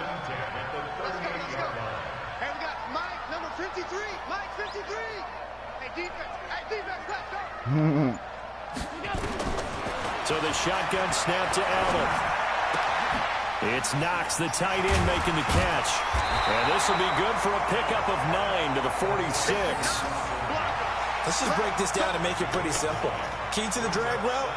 we got Mike, number 53. Mike, 53. Hey, defense, let's go. So the shotgun snap to Allen. It's Knox, the tight end, making the catch. And this will be good for a pickup of 9 to the 46. Let's just break this down and make it pretty simple. Key to the drag route,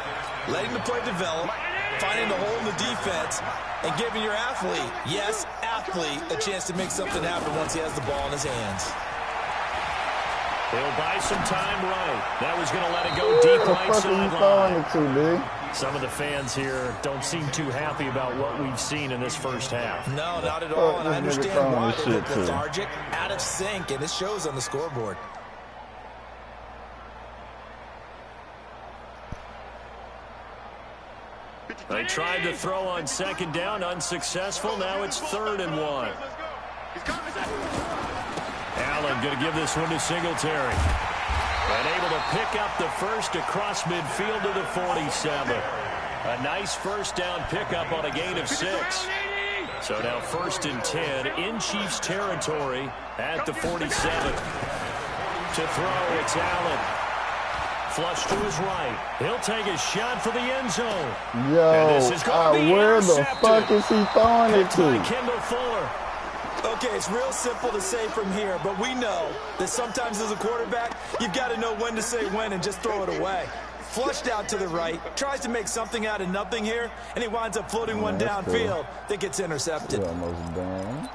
letting the play develop, finding the hole in the defense, and giving your athlete, yes, athlete, a chance to make something happen once he has the ball in his hands. He'll buy some time right. That was going to let it go deep right sideline. Some of the fans here don't seem too happy about what we've seen in this first half. No, not at all, and I understand why they look lethargic, out of sync, and it shows on the scoreboard. They tried to throw on second down, unsuccessful. Now it's 3rd and 1. Allen going to give this one to Singletary. And able to pick up the first across midfield to the 47. A nice first down pickup on a gain of 6. So now 1st and 10 in Chiefs territory at the 47. To throw, it's Allen. Flush to his right. He'll take a shot for the end zone. Yo, where the fuck is he throwing it to? Kendall Fuller. Okay, it's real simple to say from here, but we know that sometimes as a quarterback, you've got to know when to say when and just throw it away. Flushed out to the right, tries to make something out of nothing here, and he winds up floating one downfield that gets intercepted. Almost done.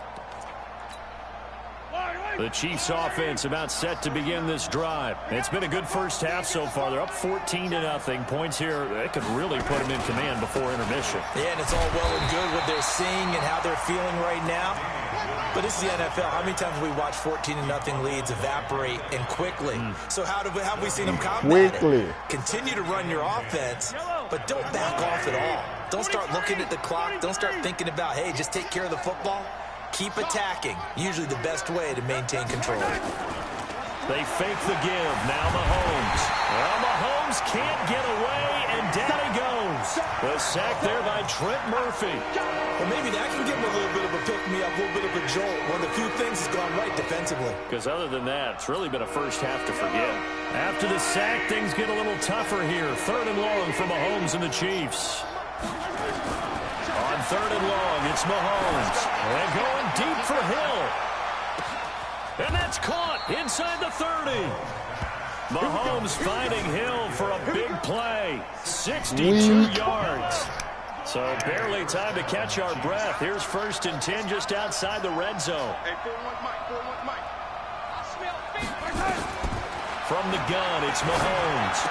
The Chiefs offense about set to begin this drive. It's been a good first half so far. They're up 14-0. Points here, that could really put them in command before intermission. Yeah, and it's all well and good what they're seeing and how they're feeling right now. But this is the NFL. How many times have we watched 14-0 leads evaporate and quickly? So how have we seen them combat it? Continue to run your offense, but don't back off at all. Don't start looking at the clock. Don't start thinking about, hey, just take care of the football. Keep attacking. Usually the best way to maintain control. They fake the give. Now Mahomes. Well, Mahomes can't get away, and down he goes. The sack there by Trent Murphy. Well, maybe that can give him a little bit of a pick-me-up, a little bit of a jolt. One of the few things has gone right defensively. Because other than that, it's really been a first half to forget. After the sack, things get a little tougher here. 3rd and long for Mahomes and the Chiefs. On 3rd and long, it's Mahomes. And going deep for Hill. And that's caught inside the 30. Mahomes finding Hill for a big play. 62 yards. So barely time to catch our breath. Here's 1st and 10 just outside the red zone. From the gun, it's Mahomes.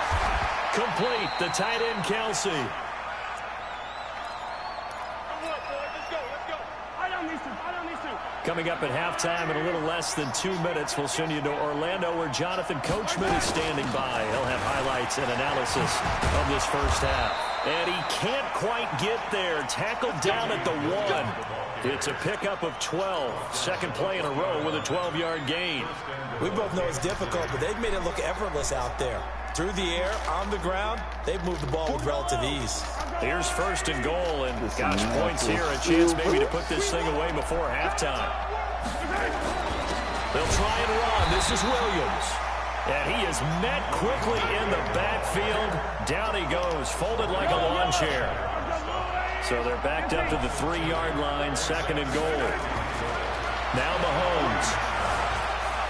Complete, the tight end Kelsey. Coming up at halftime in a little less than 2 minutes, we'll send you to Orlando where Jonathan Coachman is standing by. He'll have highlights and analysis of this first half. And he can't quite get there. Tackled down at the 1. It's a pickup of 12. Second play in a row with a 12-yard gain. We both know it's difficult, but they've made it look effortless out there. Through the air, on the ground, they've moved the ball with relative ease. Here's 1st and goal, and gosh, points here. A chance maybe to put this thing away before halftime. They'll try and run. This is Williams. And he is met quickly in the backfield. Down he goes, folded like a lawn chair. So they're backed up to the 3-yard line, 2nd and goal. Now Mahomes.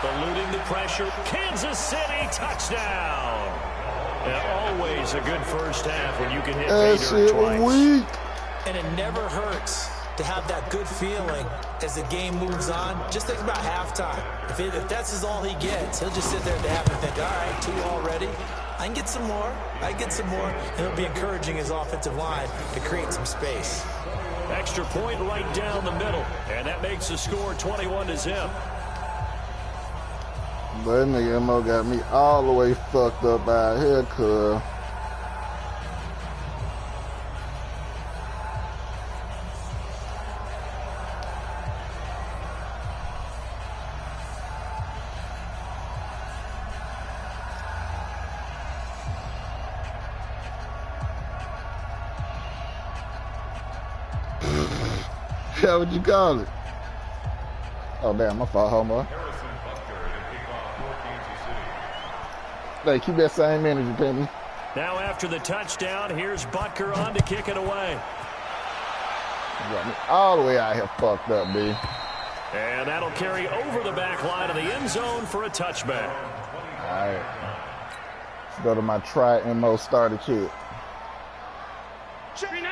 Eluding the pressure. Kansas City touchdown. And always a good first half when you can hit Vader twice. And it never hurts to have that good feeling as the game moves on. Just think about halftime. If that's all he gets, he'll just sit there at the half and think, all right, 2 already. I can get some more. I get some more. And he'll be encouraging his offensive line to create some space. Extra point right down the middle. And that makes the score 21-0. That nigga Mo got me all the way fucked up out here, cuz. That's what you call it. Oh, damn, my fault, homo. Hey, keep that same energy, Penny. Now after the touchdown, here's Butker on to kick it away. Got me all the way out here fucked up, B. And that'll carry over the back line of the end zone for a touchback. All right. Let's go to my try and most starter kit.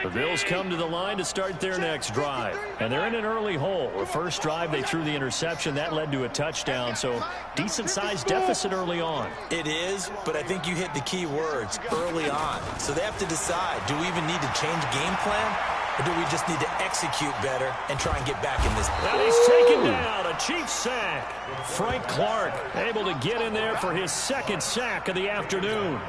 The Bills come to the line to start their next drive. And they're in an early hole. The first drive, they threw the interception. That led to a touchdown. So decent-sized deficit early on. It is, but I think you hit the key words, early on. So they have to decide, do we even need to change game plan? Or do we just need to execute better and try and get back in this? And he's taken down, a Chiefs sack. Frank Clark able to get in there for his second sack of the afternoon.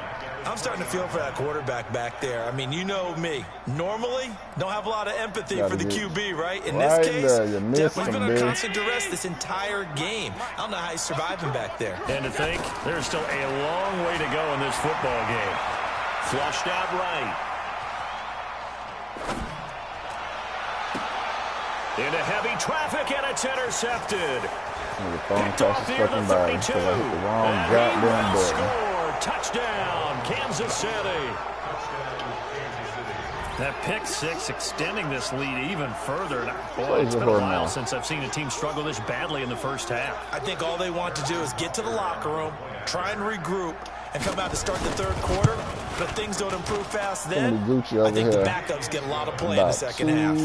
I'm starting to feel for that quarterback back there. I mean, you know me. Normally, don't have a lot of empathy for the QB, right? In this case, definitely been under constant duress this entire game. I don't know how he's surviving back there. And to think, there's still a long way to go in this football game. Flushed out right. Into heavy traffic, and it's intercepted. Picked off near the 32. And he will score. Touchdown, Kansas City. That pick six extending this lead even further. Boy, it's been a while since I've seen a team struggle this badly in the first half. I think all they want to do is get to the locker room, try and regroup, and come out to start the third quarter. But things don't improve fast then. I think the backups get a lot of play in the second half.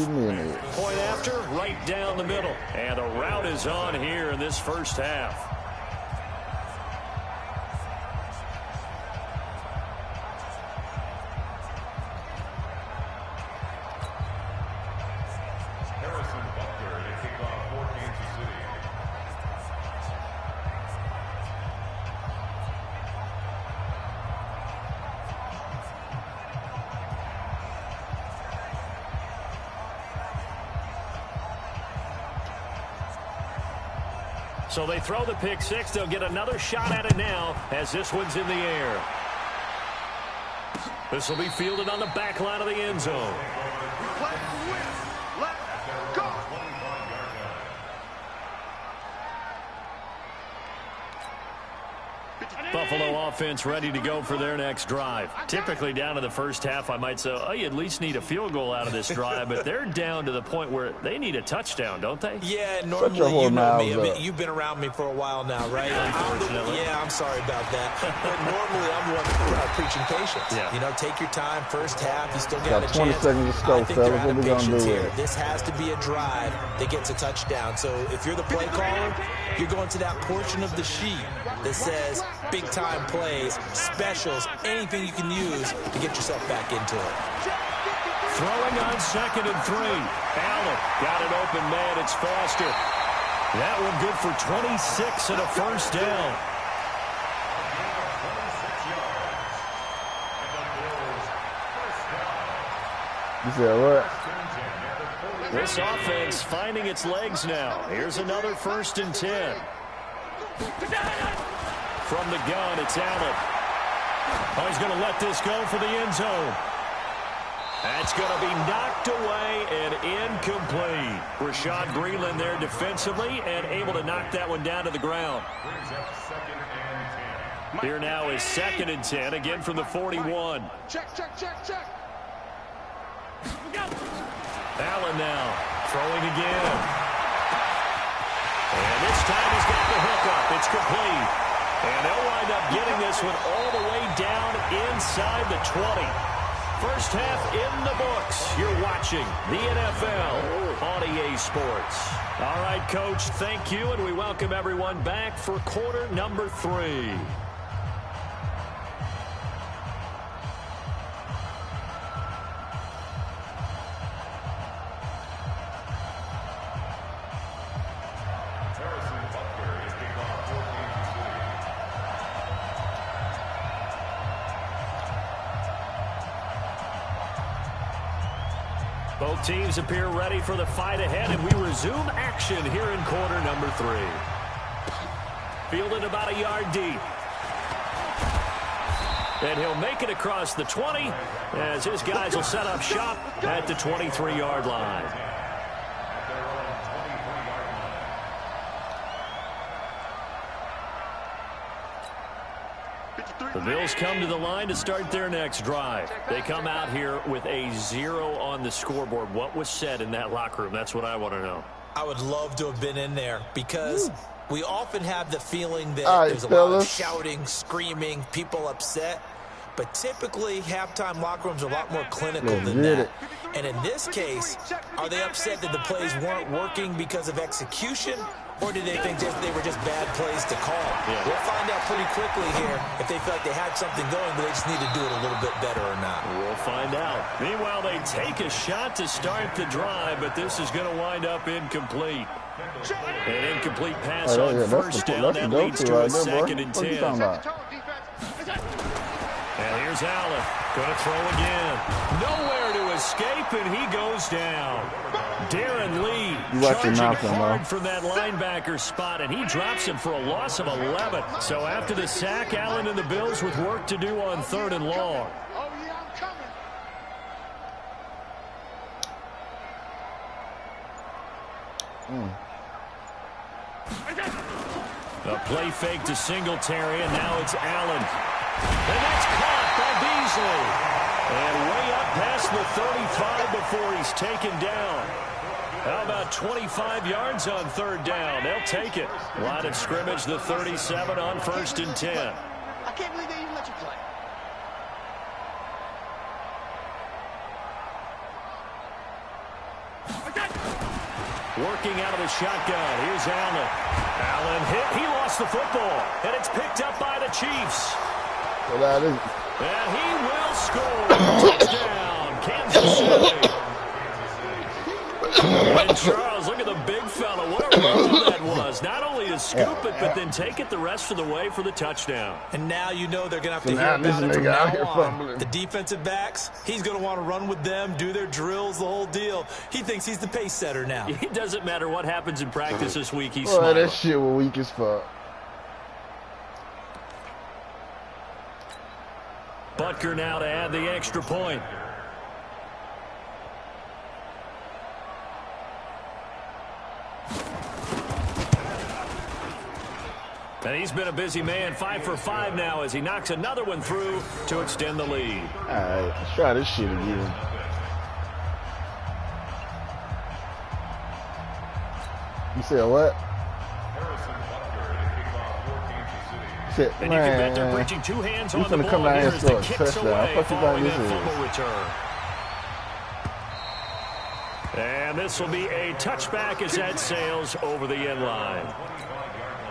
Point after, right down the middle. And the route is on here in this first half. So they throw the pick six. They'll get another shot at it now as this one's in the air. This will be fielded on the back line of the end zone. Let's go. Buffalo offense ready to go for their next drive. Typically down to the first half, I might say, oh, you at least need a field goal out of this drive, but they're down to the point where they need a touchdown, don't they? Yeah, normally you know me. I mean, you've been around me for a while now, right? Unfortunately. I'm sorry about that. But normally I'm the one preaching patience. Yeah. You know, take your time. First half, you still got a 20 chance. seconds to go, fellas. What we gonna do here. with it? This has to be a drive that gets a touchdown. So if you're the play caller, you're going to that portion of the sheet that says big-time plays, specials, anything you can use to get yourself back into it. Throwing on 2nd and 3. Allen got an open man. It's Foster. That one good for 26 and a first down. You said what? This offense finding its legs now. Here's another 1st and 10. From the gun, it's Allen. Oh, he's going to let this go for the end zone. That's going to be knocked away and incomplete. Rashad Breeland there defensively and able to knock that one down to the ground. Here now is 2nd and 10, again from the 41. Check. Allen now throwing again. And this time he's got the hook up. It's complete. And they'll wind up getting this one all the way down inside the 20. First half in the books. You're watching the NFL on EA Sports. All right, Coach, thank you, and we welcome everyone back for quarter number 3. Both teams appear ready for the fight ahead, and we resume action here in quarter number 3. Fielded about a yard deep. And he'll make it across the 20 as his guys will set up shop at the 23-yard line. The Bills come to the line to start their next drive. They come out here with a 0 on the scoreboard. What was said in that locker room? That's what I want to know. I would love to have been in there because we often have the feeling that there's a lot of shouting, screaming, people upset. But typically, halftime locker rooms are a lot more clinical than that. And in this case, are they upset that the plays weren't working because of execution? Or do they think they were just bad plays to call? Yeah. We'll find out pretty quickly here if they feel like they had something going, but they just need to do it a little bit better or not. We'll find out. Meanwhile, they take a shot to start the drive, but this is going to wind up incomplete. An incomplete pass on first down. That leads to a 2nd and 10. And here's Allen. Going to throw again. Nowhere to escape, and he goes down. Darren Lee charging hard from that linebacker spot, and he drops him for a loss of 11. So after the sack, Allen and the Bills with work to do on 3rd and long. A play fake to Singletary, and now it's Allen. And that's caught by Beasley. And way up past the 35 before he's taken down. How about 25 yards on 3rd down? They'll take it. Line of scrimmage, the 37 on 1st and 10. I can't believe they even let you play. Working out of the shotgun. Here's Allen. Allen hit. He lost the football. And it's picked up by the Chiefs. Well, that is. And he will score. Touchdown, Kansas City. And Charles, look at the big fella. What a roll that was. Not only to scoop it, but then take it the rest of the way for the touchdown. And now you know they're going to have to hear about it from now on. The defensive backs, he's going to want to run with them, do their drills, the whole deal. He thinks he's the pace setter now. It doesn't matter what happens in practice this week. He's smiling. That shit was weak as fuck. Butker now to add the extra point. And he's been a busy man, 5 for 5 now as he knocks another one through to extend the lead. All right, let's try this shit again. You said what? Shit, and you can bet they're breaching 2 hands on the ball. Come down here as the kicks away following that fumble return. And this will be a touchback as that sails over the end line.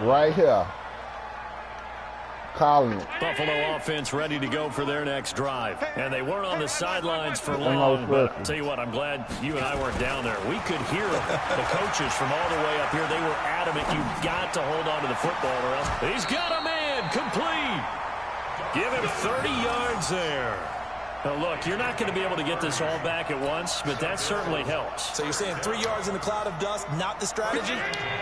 Right here. Calling it. Buffalo offense ready to go for their next drive. And they weren't on the sidelines for long, but I'll tell you what, I'm glad you and I weren't down there. We could hear the coaches from all the way up here. They were adamant, you've got to hold on to the football or else. He's got a man, complete. Give him 30 yards there. Now look, you're not going to be able to get this all back at once, but that certainly helps. So you're saying 3 yards in the cloud of dust, not the strategy?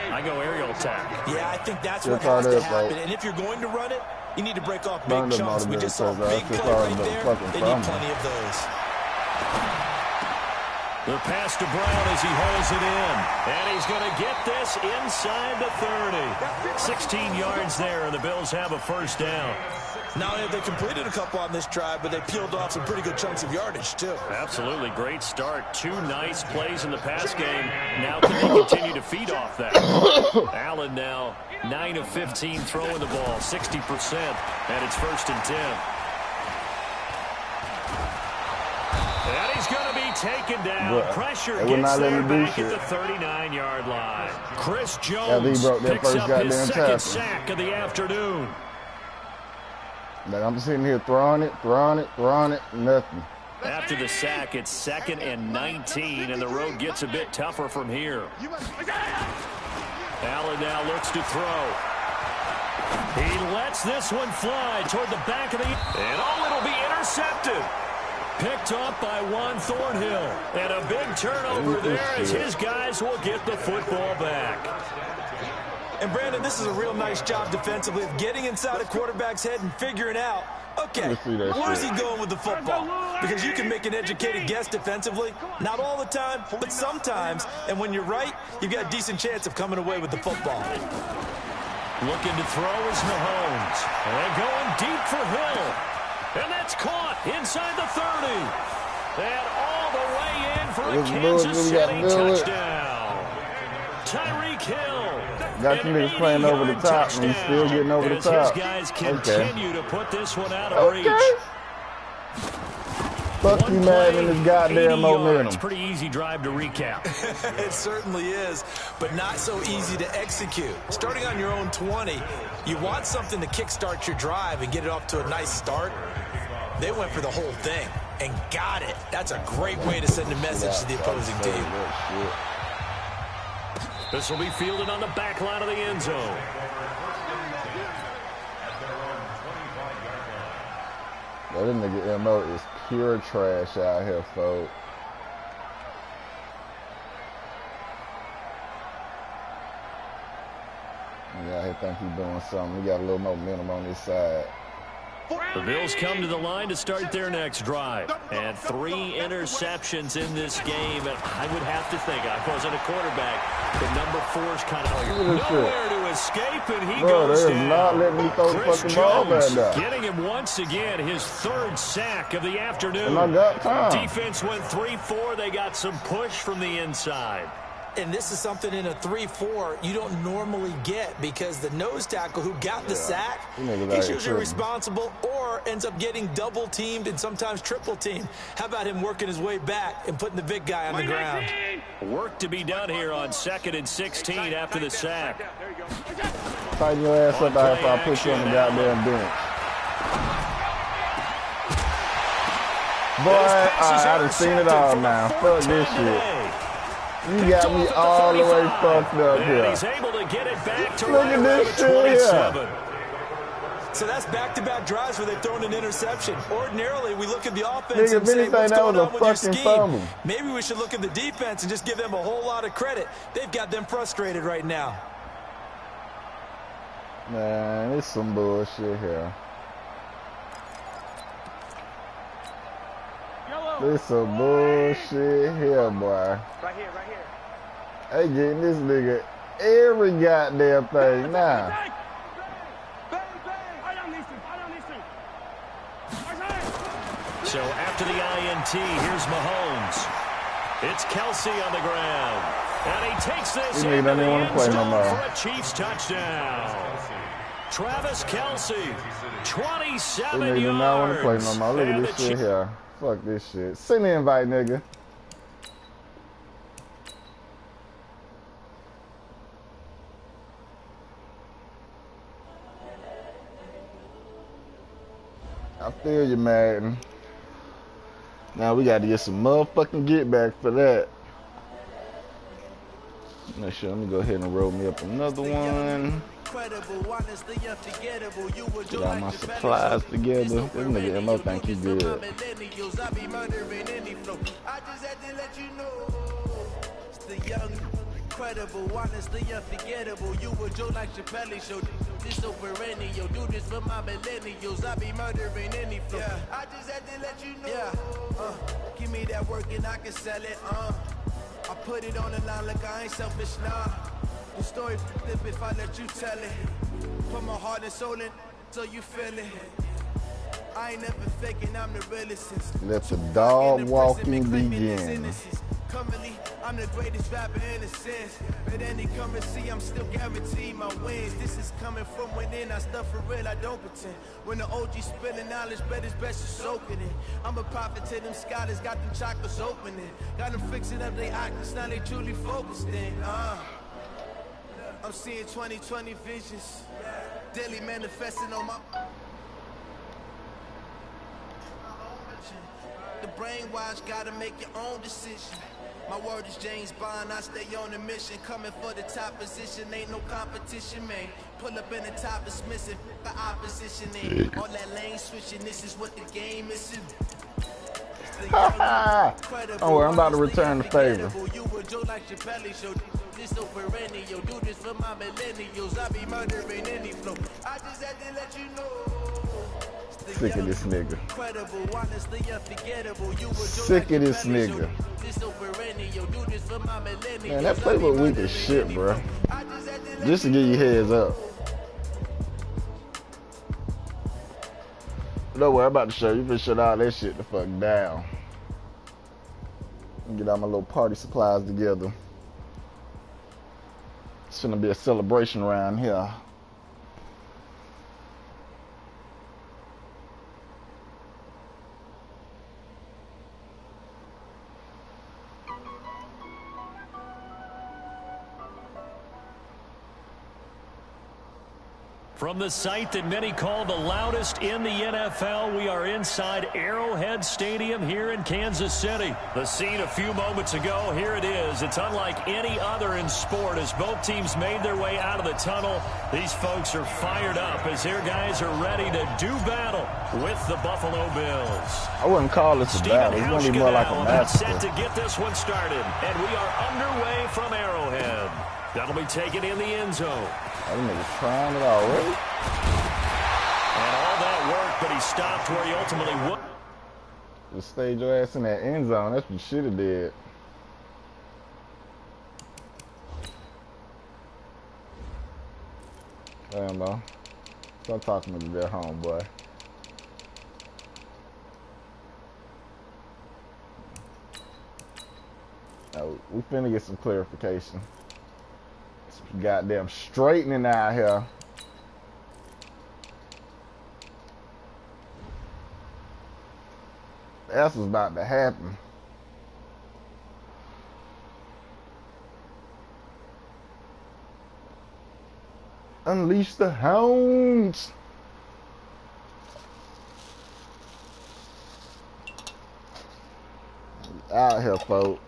I go aerial attack. Yeah, I think that's what has to happen. And if you're going to run it, you need to break off big chunks. We just saw a big play right there. They need plenty of those. The pass to Brown as he holds it in. And he's going to get this inside the 30. 16 yards there, and the Bills have a first down. Not only have they completed a couple on this drive, but they peeled off some pretty good chunks of yardage, too. Absolutely. Great start. 2 nice plays in the pass game. Now can they continue to feed off that? Allen now 9 of 15 throwing the ball, 60%, and it's 1st and 10. And he's going to be taken down. Pressure gets there back at the 39-yard line. Chris Jones picks up his second sack of the afternoon. Like I'm sitting here throwing it, nothing. After the sack, it's 2nd and 19, and the road gets a bit tougher from here. Allen now looks to throw. He lets this one fly toward the back of the... And it'll be intercepted. Picked up by Juan Thornhill. And a big turnover there as his guys will get the football back. And, Brandon, this is a real nice job defensively of getting inside a quarterback's head and figuring out, okay, where's he going with the football? Because you can make an educated guess defensively, not all the time, but sometimes. And when you're right, you've got a decent chance of coming away with the football. Looking to throw is Mahomes. And going deep for Hill. And that's caught inside the 30. And all the way in for a Kansas City touchdown. Tyreek Hill. Got you niggas playing over the top and he's still getting over the top. His guys continue to put this one out of reach. Fuck you, man, in this goddamn momentum. It's pretty easy drive to recap. It certainly is, but not so easy to execute. Starting on your own 20, you want something to kickstart your drive and get it off to a nice start. They went for the whole thing and got it. That's a great way to send a message to the opposing team. This will be fielded on the back line of the end zone. That nigga MO is pure trash out here, folks. Yeah, I think he's doing something. We got a little momentum on this side. The Bills come to the line to start their next drive. And 3 interceptions in this game. And I would have to think, I wasn't a quarterback, but number 4's kind of like nowhere to escape, and he goes down. Not letting me throw the fucking ball back down. Getting him once again, his 3rd sack of the afternoon. And I got time. Defense went 3-4. They got some push from the inside. And this is something in a 3-4 you don't normally get because the nose tackle who got the sack, he's usually responsible or ends up getting double-teamed and sometimes triple-teamed. How about him working his way back and putting the big guy on the ground? Work to be done here on 2nd and 16 after the sack. Tighten your ass up after I put you on the goddamn bench. Boy, I done seen it all now. Fuck this shit. You got me all the way fucked up here. He's able to get it back to look at this shit here. So that's back-to-back drives where they've thrown an interception. Ordinarily, we look at the offense and say, anything, what's that going was on with your scheme? Fumble. Maybe we should look at the defense and just give them a whole lot of credit. They've got them frustrated right now. Man, it's some bullshit here. This some bullshit here, boy. Right here, right here. They getting this nigga every goddamn thing now. So after the INT, here's Mahomes. It's Kelsey on the ground. And he takes this in the end zone for a Chiefs touchdown. Travis Kelsey, 27 yards. Not want to play no more. Look at this shit here. Fuck this shit. Send the invite, nigga. I feel you, Madden. Now we got to get some motherfucking get back for that. Make sure, let me go ahead and roll me up another one. Get all my supplies together. This nigga MO think he good. Incredible, honestly unforgettable. You were Joe like Chappelle show. This so perennial. Do this for my millennials. I be murdering any flow. Yeah. I just had to let you know. Yeah. Give me that work and I can sell it. I put it on the line like I ain't selfish, nah. The story flip if I let you tell it. Put my heart and soul in so you feel it. I ain't never faking, I'm the realest. Let the dog walking begin. Currently, I'm the greatest rapper in a sense. But any currency, I'm still guaranteed my wins. This is coming from within, I stuff for real, I don't pretend. When the OG spilling knowledge, bet it's best to soak it in. I'm a prophet to them scholars, got them chakras opening. Got them fixing up their octaves, now they truly focused in. I'm seeing 2020 visions. Daily manifesting on my... The brainwash, gotta make your own decision. My word is James Bond, I stay on a mission. Coming for the top position, ain't no competition, man. Pull up in the top, it's missing, the opposition ain't. All that lane switching, this is what the game is. Don't worry, I'm about to return the favor. You were Joe like Chappelle show. This so perennial, do this for my millennials. I be murdering any flow. I just had to let you know. Sick of this nigga. Sick of this nigga. Man, that playbook weak as shit, bro. Just to get your heads up. Don't worry, I'm about to show you. Shut all that shit the fuck down. Get all my little party supplies together. It's gonna be a celebration around here. From the site that many call the loudest in the NFL, we are inside Arrowhead Stadium here in Kansas City. The scene a few moments ago, here it is. It's unlike any other in sport as both teams made their way out of the tunnel. These folks are fired up as their guys are ready to do battle with the Buffalo Bills. I wouldn't call this a battle. It's going to be more like a match. Set to get this one started, and we are underway from Arrowhead. That'll be taken in the end zone. That nigga trying it already. And all that work, but he stopped where he ultimately would. Just stayed your ass in that end zone. That's what you should have did. Damn, bro. Stop talking to their homeboy. Now, we finna get some clarification. Some goddamn straightening out here. That's what's about to happen. Unleash the hounds. Out here, folks.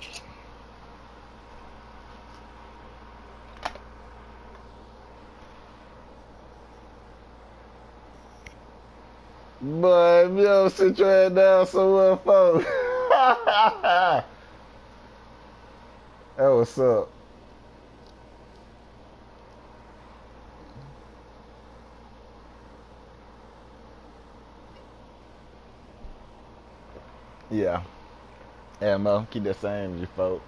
Boy, if you don't sit your head down somewhere, folks. That what's up. Yeah. Yeah, Mo, keep that same as you, folks.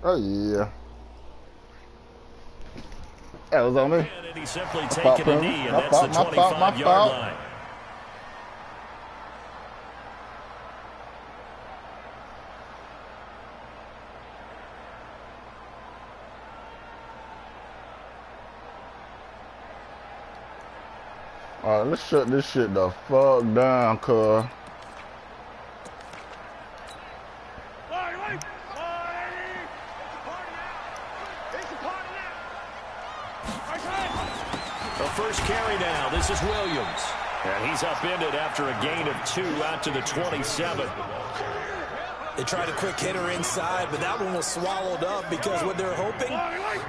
Oh yeah. That was on me. And he simply taken a knee, and that's the 25-yard line. Alright, let's shut this shit the fuck down, cuz. First carry now. This is Williams. And he's upended after a gain of 2 out to the 27. They tried a quick hitter inside, but that one was swallowed up because what they're hoping,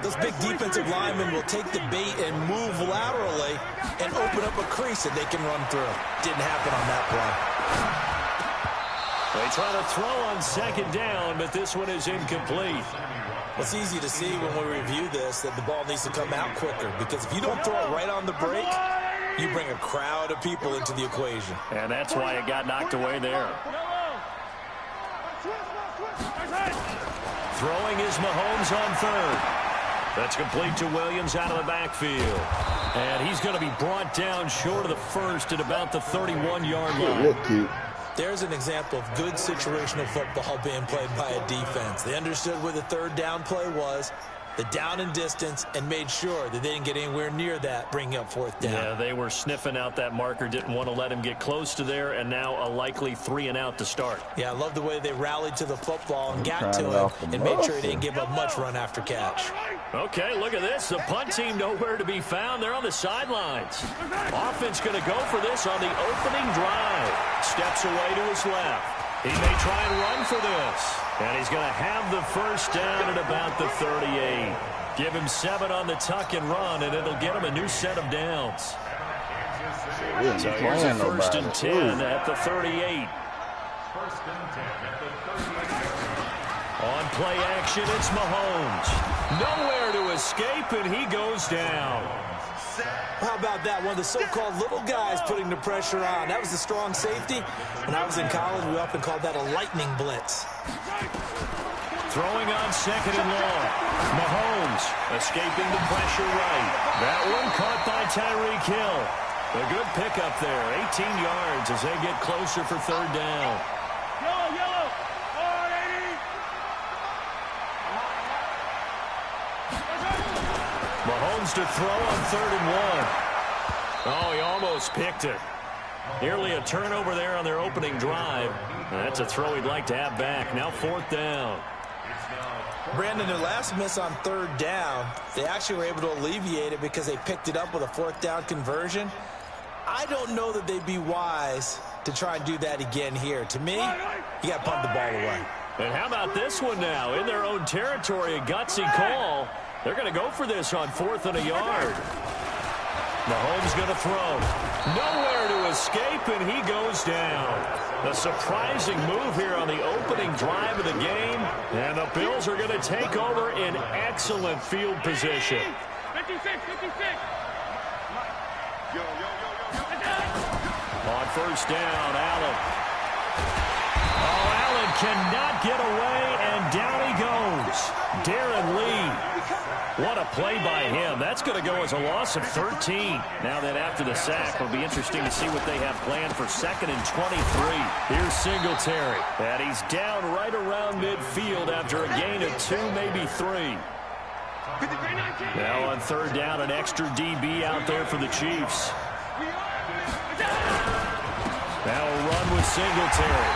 those big defensive linemen will take the bait and move laterally and open up a crease that they can run through. Didn't happen on that play. They try to throw on second down, but this one is incomplete. It's easy to see when we review this that the ball needs to come out quicker because if you don't throw it right on the break, you bring a crowd of people into the equation. And that's why it got knocked away there. Throwing is Mahomes on third. That's complete to Williams out of the backfield. And he's going to be brought down short of the first at about the 31-yard line. Look cute. There's an example of good situational football being played by a defense. They understood where the third down play was, the down and distance, and made sure that they didn't get anywhere near that, bringing up fourth down. Yeah, they were sniffing out that marker, didn't want to let him get close to there, and now a likely 3 and out to start. Yeah, I love the way they rallied to the football and got to him and made sure he didn't give up much run after catch. Okay, look at this. The punt team nowhere to be found. They're on the sidelines. Offense going to go for this on the opening drive. Steps away to his left. He may try and run for this. And he's going to have the first down at about the 38. Give him 7 on the tuck and run, and it'll get him a new set of downs. So here's a first and 10 at the 38. On play action, it's Mahomes. Nowhere to escape, and he goes down. How about that? One of the so-called little guys putting the pressure on. That was the strong safety. When I was in college, we often called that a lightning blitz. Throwing on second and long. Mahomes escaping the pressure right. That one caught by Tyreek Hill. A good pickup there. 18 yards as they get closer for third down. Yellow, yellow. 480. Mahomes to throw on third and one. Oh, he almost picked it. Nearly a turnover there on their opening drive. That's a throw he'd like to have back. Now fourth down. Brandon, their last miss on third down, they actually were able to alleviate it because they picked it up with a fourth down conversion. I don't know that they'd be wise to try and do that again here. To me, you got to pump the ball away. And how about this one now? In their own territory, a gutsy call. They're going to go for this on fourth and a yard. Mahomes going to throw. Nowhere to escape, and he goes down. A surprising move here on the opening drive of the game. And the Bills are going to take over in excellent field position. 56, 56. On first down, Allen. Oh, Allen cannot get away, and down he goes. Darren Lee. What a play by him. That's going to go as a loss of 13. Now that after the sack, it'll be interesting to see what they have planned for second and 23. Here's Singletary. And he's down right around midfield after a gain of 2, maybe 3. Now on third down, an extra DB out there for the Chiefs. Now a run with Singletary.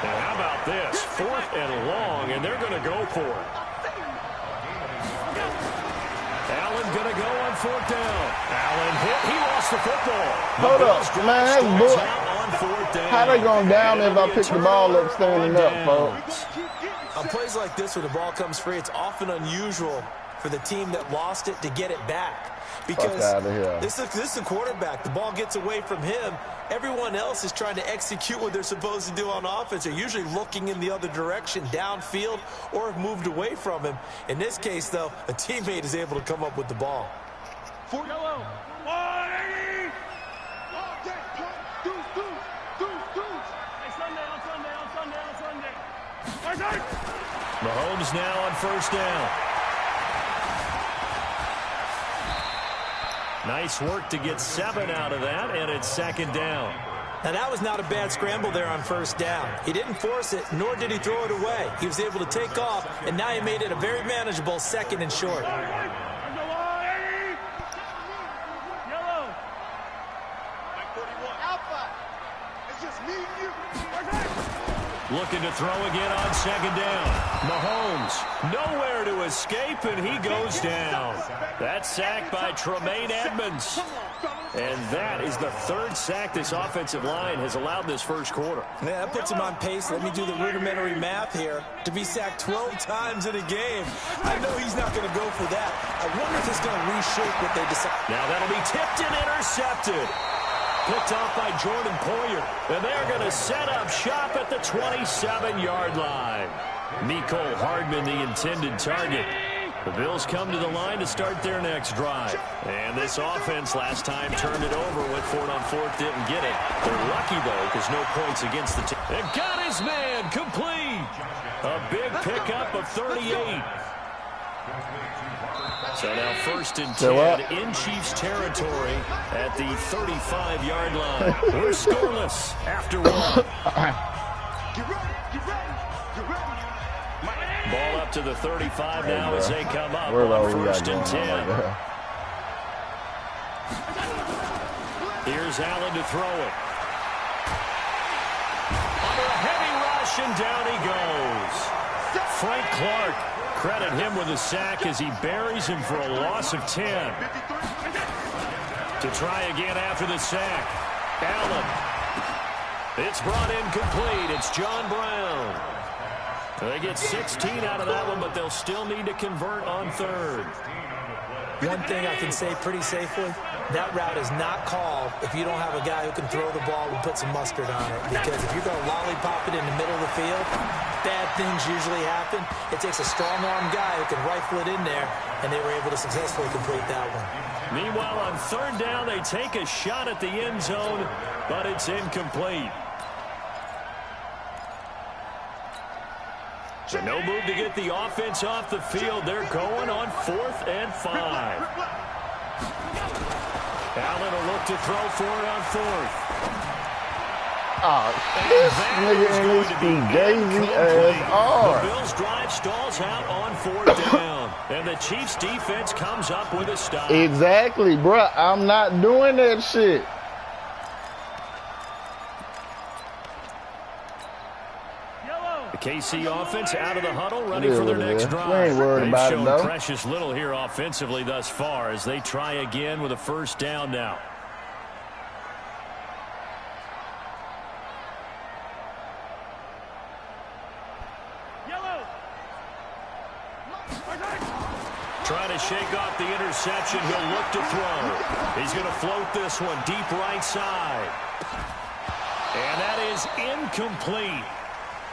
And how about this? Fourth and long, and they're going to go for it. Allen going to go on fourth down. Allen hit. He lost the football. Hold up, man. That's how they going down if I pick the ball up standing up, folks? On plays like this, when the ball comes free, it's often unusual for the team that lost it to get it back. Because this is the quarterback. The ball gets away from him. Everyone else is trying to execute what they're supposed to do on offense. They're usually looking in the other direction, downfield, or have moved away from him. In this case, though, a teammate is able to come up with the ball. Yellow. 180. Sunday. Mahomes now on first down. Nice work to get 7 out of that, and it's second down. Now, that was not a bad scramble there on first down. He didn't force it, nor did he throw it away. He was able to take off, and now he made it a very manageable second and short. Yellow. Alpha. It's just me and you. Looking to throw again on second down. Mahomes, nowhere to escape, and he goes down. That's sacked by Tremaine Edmonds. And that is the third sack this offensive line has allowed this first quarter. Yeah, that puts him on pace. Let me do the rudimentary math here. To be sacked 12 times in a game. I know he's not going to go for that. I wonder if it's going to reshape what they decide. Now that'll be tipped and intercepted. Picked off by Jordan Poyer. And they're going to set up shop at the 27-yard line. Mecole Hardman, the intended target. The Bills come to the line to start their next drive. And this offense last time turned it over, went for it on fourth, didn't get it. They're lucky, though, because no points against the team. And got his man complete. A big pickup of 38. So now first and 10 in Chiefs territory at the 35-yard line. We're scoreless after one. Ball up to the 35 now as they come up on first and 10. Here's Allen to throw it. Under a heavy rush, and down he goes. Frank Clark, credit him with a sack as he buries him for a loss of 10. To try again after the sack. Allen. It's brought in complete. It's John Brown. They get 16 out of that one, but they'll still need to convert on third. One thing I can say pretty safely, that route is not called if you don't have a guy who can throw the ball and put some mustard on it. Because if you're going to lollipop it in the middle of the field, bad things usually happen. It takes a strong-arm guy who can rifle it in there, and they were able to successfully complete that one. Meanwhile, on third down, they take a shot at the end zone, but it's incomplete. So no move to get the offense off the field. They're going on 4th and 5. Allen will look to throw for it on 4th. Oh, this nigga in his fugazi ass. The Bills' drive stalls out on 4th down. And the Chiefs' defense comes up with a stop. Exactly, bruh. I'm not doing that shit. The KC offense out of the huddle, ready for their next drive. We ain't worried about it, though. They've shown precious little here offensively thus far as they try again with a first down now. Trying to shake off the interception. He'll look to throw. He's going to float this one deep right side. And that is incomplete.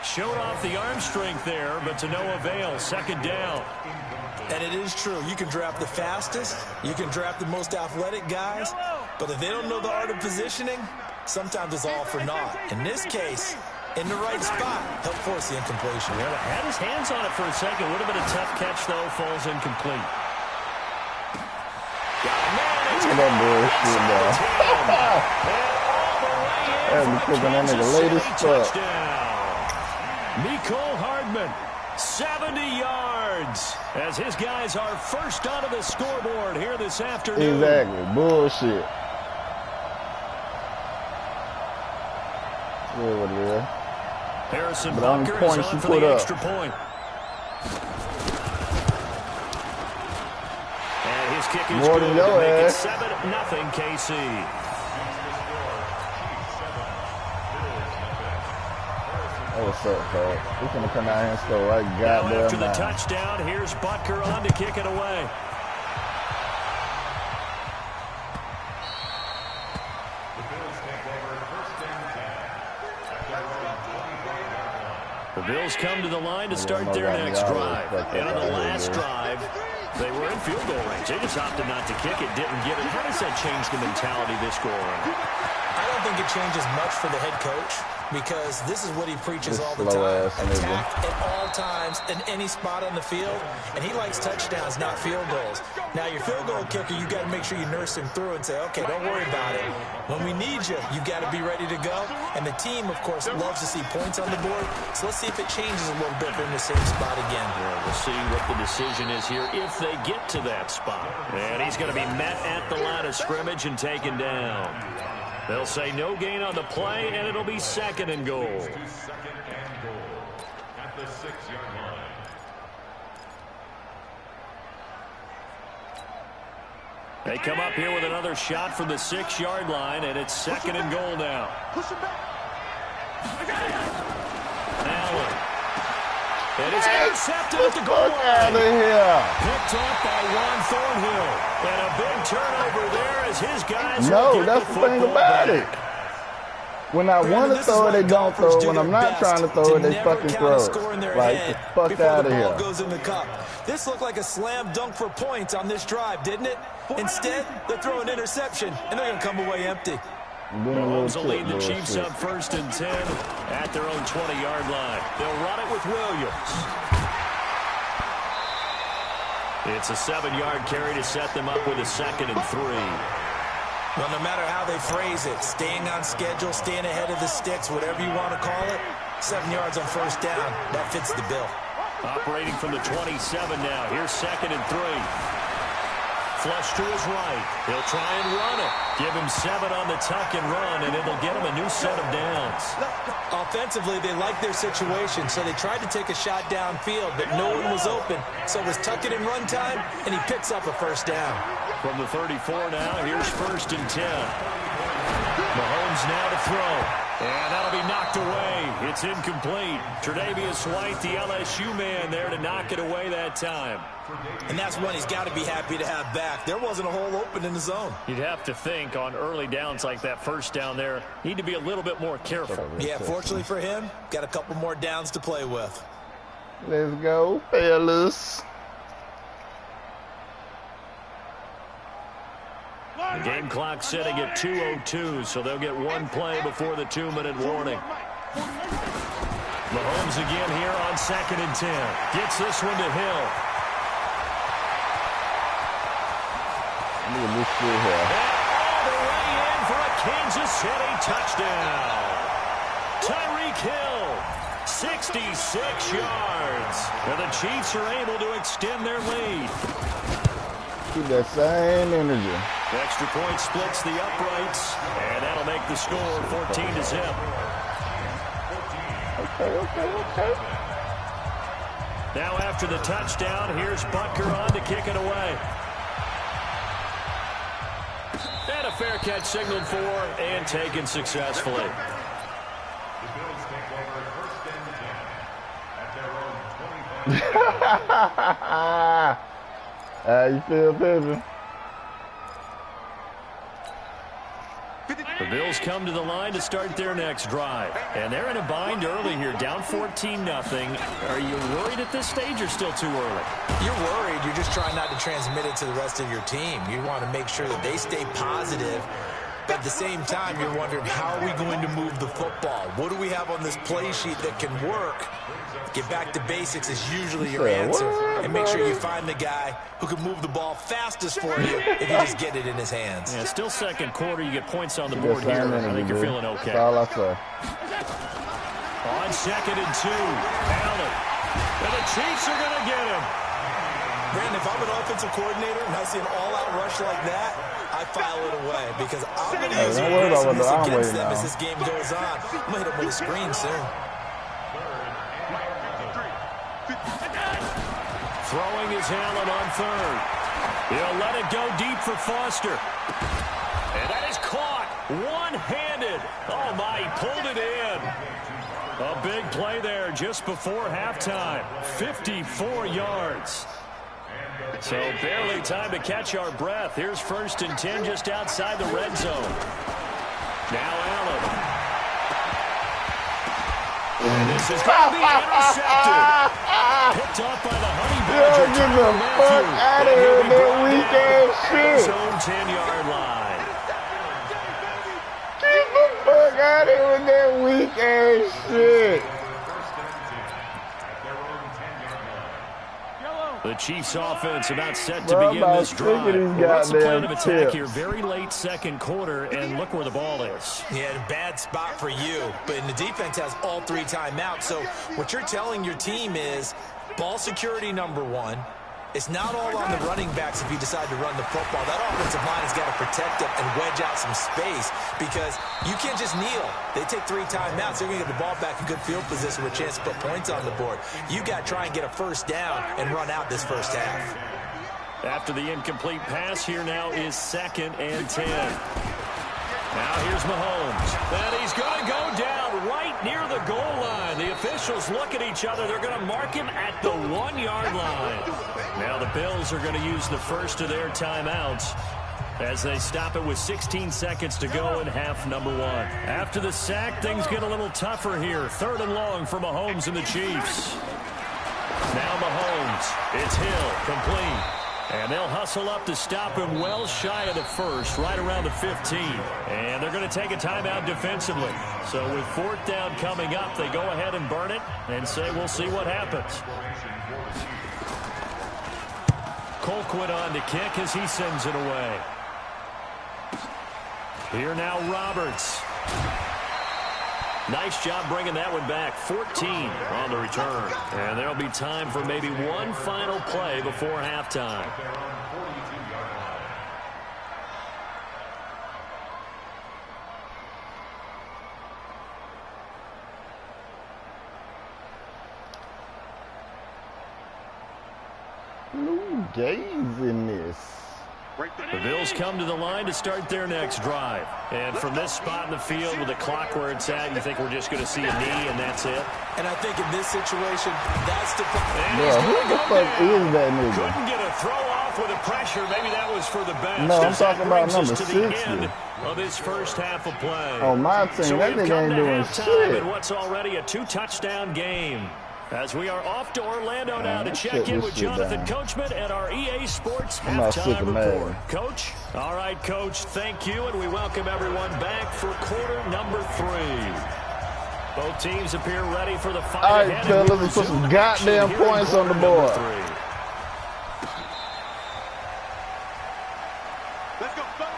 Showed off the arm strength there, but to no avail. Second down. And it is true. You can draft the fastest. You can draft the most athletic guys. But if they don't know the art of positioning, sometimes it's all for naught. In this case, in the right spot, he'll force the incompletion. Yeah, had his hands on it for a second. Would have been a tough catch, though. Falls incomplete. Look at that bullshit, though. That's cooking that nigga late as fuck. Mecole Hardman, 70 yards, as his guys are first onto the scoreboard here this afternoon. Exactly. Bullshit. Yeah, what it is. Harrison But on Butker points is on you for put the up. extra point. And his kick is More good than to your make it ass. 7-0 KC. What's up, folks? We finna come out here and score right Now goddamn after the now. touchdown, here's Butker on to kick it away. The Bills come to the line to start their next drive. And on the last drive, they were in field goal range. They just opted not to kick it, didn't get it. How does that change the mentality this go around? I don't think it changes much for the head coach because this is what he preaches This all the time. slow-ass nigga. Attack at all times in any spot on the field, and he likes touchdowns, not field goals. Now, your field goal kicker, you got to make sure you nurse him through and say, okay, don't worry about it. When we need you, you got to be ready to go. And the team, of course, loves to see points on the board. So let's see if it changes a little bit. They're in the same spot again. Yeah, we'll see what the decision is here if they get to that spot. And he's going to be met at the line of scrimmage and taken down. They'll say no gain on the play, and it'll be 2nd and goal. At the 6-yard line. They come up here with another shot from the 6-yard line, and it's 2nd and goal now. Allen. And it's intercepted at the goal Fuck out of line. here. Picked off by Juan Thornhill. And a big turnover there as his guys No, that's the thing about it. When I want to throw it, they don't throw it. When I'm not trying to throw it, they fucking throw it. Like, the fuck out of here. Goes in the cup. This looked like a slam dunk for points on this drive, didn't it? Instead, they're throwing interception, and they're going to come away empty. Mahomes will lead the Chiefs up 1st and 10 at their own 20-yard line. They'll run it with Williams. It's a 7-yard carry to set them up with a 2nd and 3. Well, no matter how they phrase it, staying on schedule, staying ahead of the sticks, whatever you want to call it, 7 yards on 1st down, that fits the bill. Operating from the 27 now. Here's 2nd and 3. Flush to his right. He'll try and run it. Give him 7 on the tuck and run, and it'll get him a new set of downs. Offensively, they like their situation, so they tried to take a shot downfield, but no one was open. So it was tuck it and run time, and he picks up a 1st down. From the 34 now, here's 1st and 10. Mahomes now to throw. And that'll be knocked away. It's It's incomplete. Tre'Davious White, the LSU man, there to knock it away that time. And that's one he's got to be happy to have back. There wasn't a hole open in the zone. You'd have to think on early downs like that first down there, need to be a little bit more careful. Yeah, fortunately for him, got a couple more downs to play with. Let's go, fellas. The game clock setting at 2:02, so they'll get one play before the 2-minute warning. Mahomes again here on 2nd and 10. Gets this one to Hill. Look at this shit here. And all the way in for a Kansas City touchdown. Tyreek Hill, 66 yards. And the Chiefs are able to extend their lead. Keep that same energy. Extra point splits the uprights, and that'll make the score 14-0. Okay. Now after the touchdown, here's Butker on to kick it away. And a fair catch signaled for and taken successfully. How you feel, baby? The Bills come to the line to start their next drive. And they're in a bind early here, down 14-0. Are you worried at this stage or still too early? You're worried. You're just trying not to transmit it to the rest of your team. You want to make sure that they stay positive. But at the same time, you're wondering, how are we going to move the football? What do we have on this play sheet that can work? Get back to basics is usually your answer. And make sure you find the guy who can move the ball fastest for you if you just get it in his hands. Yeah, still second quarter. You get points on the board here. I think you're feeling okay. That's all I say. On 2nd and 2, Allen. And the Chiefs are going to get him. Brandon, if I'm an offensive coordinator and I see an all-out rush like that, I file it away because I'm going to use aggressiveness against them as this game goes on. I'm going to hit them with a screen soon. Throwing is Allen on 3rd. He'll let it go deep for Foster. And that is caught one-handed. Oh, my, he pulled it in. A big play there just before halftime. 54 yards. So barely time to catch our breath. Here's 1st and 10 just outside the red zone. Now Allen. And this is going to be intercepted. Picked off by the Honey Badger. Get the fuck out of here with that weak ass shit. Zone 10-yard line. Get the fuck out of here with that weak ass shit. The Chiefs offense about set to begin this drive. What's the plan of attack here? Very late 2nd quarter, and look where the ball is. Yeah, bad spot for you. But the defense has all 3 timeouts. So what you're telling your team is ball security #1. It's not all on the running backs if you decide to run the football. That offensive line has got to protect them and wedge out some space because you can't just kneel. They take 3 timeouts. They're going to get the ball back in good field position with a chance to put points on the board. You got to try and get a 1st down and run out this first half. After the incomplete pass, here now is 2nd and 10. Now here's Mahomes. And he's going to go down right near the goal line. The officials look at each other. They're going to mark him at the 1-yard line. Now the Bills are going to use the first of their timeouts as they stop it with 16 seconds to go in half #1. After the sack, things get a little tougher here. 3rd and long for Mahomes and the Chiefs. Now Mahomes. It's Hill. Complete. And they'll hustle up to stop him well shy of the 1st, right around the 15. And they're going to take a timeout defensively. So with 4th down coming up, they go ahead and burn it and say we'll see what happens. Colquitt on to kick as he sends it away. Here now Roberts. Nice job bringing that one back. 14 on the return. And there'll be time for maybe one final play before halftime. Blue Jays in this. The Bills come to the line to start their next drive. And from this spot in the field with the clock where it's at, you think we're just going to see a knee and that's it? And I think in this situation, that's the... Bro, who the fuck is that nigga? Couldn't get a throw off with the pressure. Maybe that was for the best. No, I'm talking about number to 60. the end of this first half of play. On my team, so that nigga ain't doing shit. And what's already a 2-touchdown game. As we are off to Orlando now to check in with Jonathan Coachman at our EA Sports halftime report. Coach? All right, Coach, thank you, and we welcome everyone back for quarter number 3. Both teams appear ready for the fight. All right, fellas, let's put some goddamn points on the board. Let's go, fellas.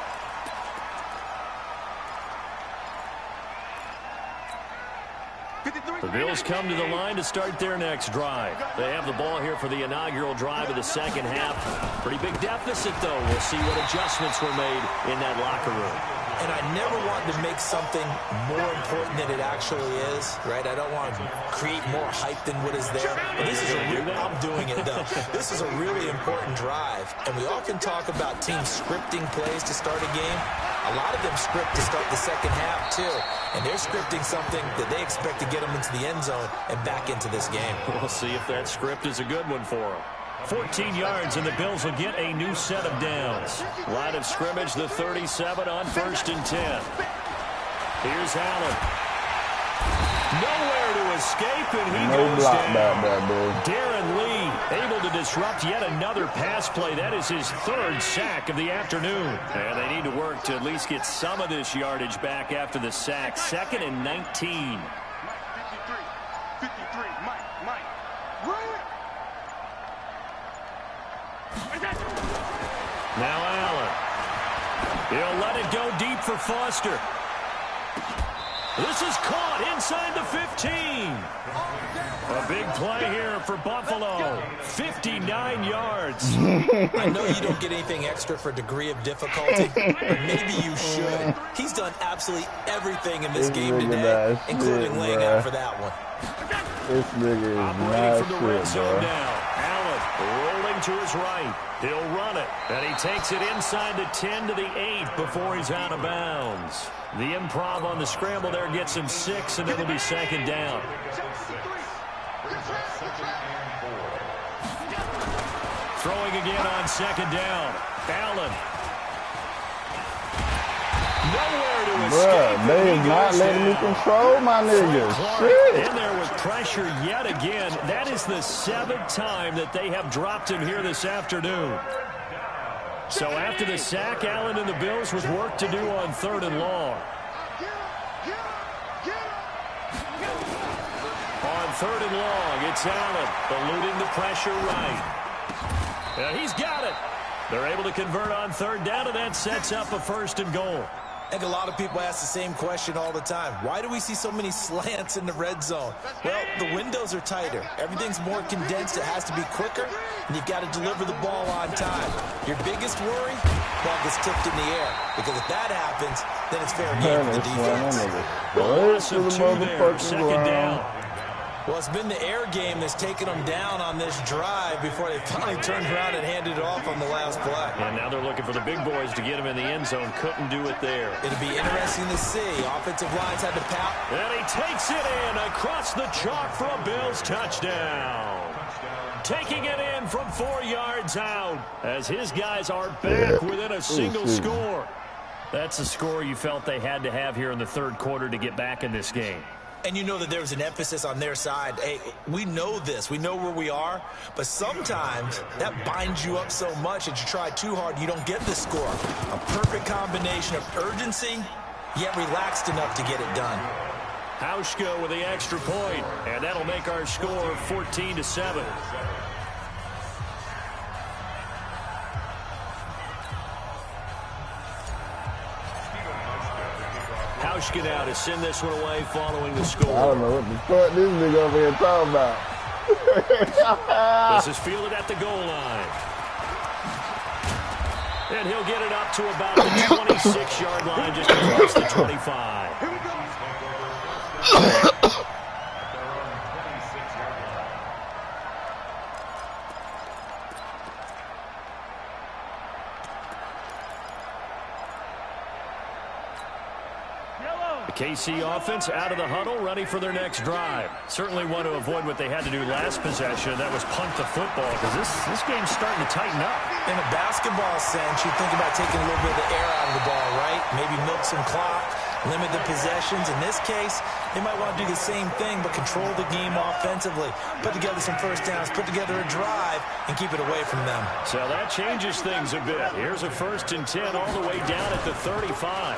The Bills come to the line to start their next drive. They have the ball here for the inaugural drive of the second half. Pretty big deficit, though. We'll see what adjustments were made in that locker room. And I never want to make something more important than it actually is, right? I don't want to create more hype than what is there. But this is I'm doing it, though. This is a really important drive. And we often talk about teams scripting plays to start a game. A lot of them script to start the second half, too. And they're scripting something that they expect to get them into the end zone and back into this game. We'll see if that script is a good one for them. 14 yards, and the Bills will get a new set of downs. Line of scrimmage, the 37 on 1st and 10. Here's Allen. Nowhere to escape, and he goes down. Darren Lee able to disrupt yet another pass play. That is his 3rd sack of the afternoon. And they need to work to at least get some of this yardage back after the sack. 2nd and 19. 53, Mike. Now Allen. He'll let it go deep for Foster. This is caught inside the 15. A big play here for Buffalo. 59 yards. I know you don't get anything extra for degree of difficulty, but maybe you should. He's done absolutely everything in this game today, including laying out for that one. This nigga is operating from the red shit, zone bro. now. Allen rolling to his right. He'll run it, and he takes it inside the 10 to the 8 before he's out of bounds. The improv on the scramble there gets him 6, and it'll be 2nd down. Throwing again on 2nd down. Allen. Nowhere to escape. They is not letting me control my niggas. Shit. In there with pressure yet again. That is the 7th time that they have dropped him here this afternoon. So after the sack, Allen and the Bills with work to do on 3rd and long. On 3rd and long, it's Allen eluding the pressure right. And he's got it. They're able to convert on 3rd down, and that sets up a 1st and goal. I think a lot of people ask the same question all the time. Why do we see so many slants in the red zone? Well, the windows are tighter. Everything's more condensed. It has to be quicker, and you've got to deliver the ball on time. Your biggest worry? Ball gets tipped in the air. Because if that happens, then it's fair game for the defense. Loss of 2 there, 2nd down. Well, it's been the air game that's taken them down on this drive before they finally turned around and handed it off on the last play. And now they're looking for the big boys to get him in the end zone. Couldn't do it there. It'll be interesting to see. Offensive lines had to pout. And he takes it in across the chalk for a Bills touchdown. Taking it in from 4 yards out as his guys are back within a single score. That's the score you felt they had to have here in the 3rd quarter to get back in this game. And you know that there was an emphasis on their side. Hey, we know this. We know where we are. But sometimes that binds you up so much that you try too hard, you don't get the score. A perfect combination of urgency, yet relaxed enough to get it done. Hauschka with the extra point, and that'll make our score 14-7. Hauschka now to send this one away following the score. I don't know what the fuck this nigga over here talking about. This is fielded at the goal line. And he'll get it up to about the 26-yard line, just across the 25. KC offense out of the huddle, ready for their next drive. Certainly want to avoid what they had to do last possession. That was punt the football, because this game's starting to tighten up. In a basketball sense, you think about taking a little bit of the air out of the ball, right? Maybe milk some clock, limit the possessions. In this case, they might want to do the same thing, but control the game offensively. Put together some first downs, put together a drive, and keep it away from them. So that changes things a bit. Here's a 1st and 10 all the way down at the 35.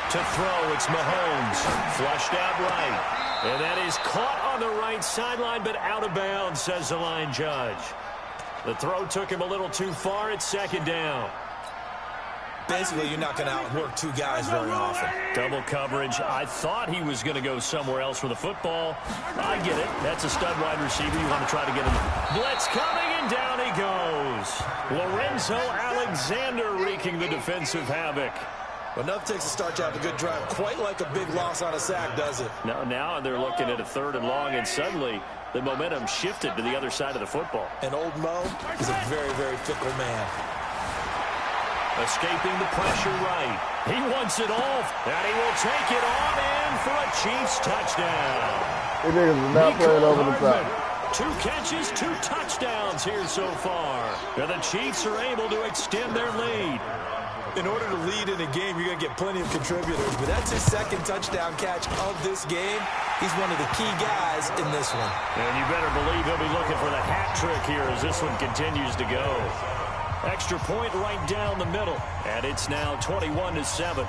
To throw, it's Mahomes. Flushed out right. And that is caught on the right sideline, but out of bounds, says the line judge. The throw took him a little too far. It's 2nd down. Basically, you're not going to outwork two guys very often. Double coverage. I thought he was going to go somewhere else for the football. I get it. That's a stud wide receiver. You want to try to get him. Blitz coming, and down he goes. Lorenzo Alexander wreaking the defensive havoc. Enough takes to start you out a good drive. Quite like a big loss on a sack, does it? No, now they're looking at a 3rd and long, and suddenly the momentum shifted to the other side of the football. And old Mo is a very, very fickle man. Escaping the pressure right. He wants it off, and he will take it on in for a Chiefs touchdown. These niggas is not playing over the top. 2 catches, 2 touchdowns here so far. And the Chiefs are able to extend their lead. In order to lead in a game, you're going to get plenty of contributors. But that's his 2nd touchdown catch of this game. He's one of the key guys in this one. And you better believe he'll be looking for the hat trick here as this one continues to go. Extra point right down the middle. And it's now 21-7.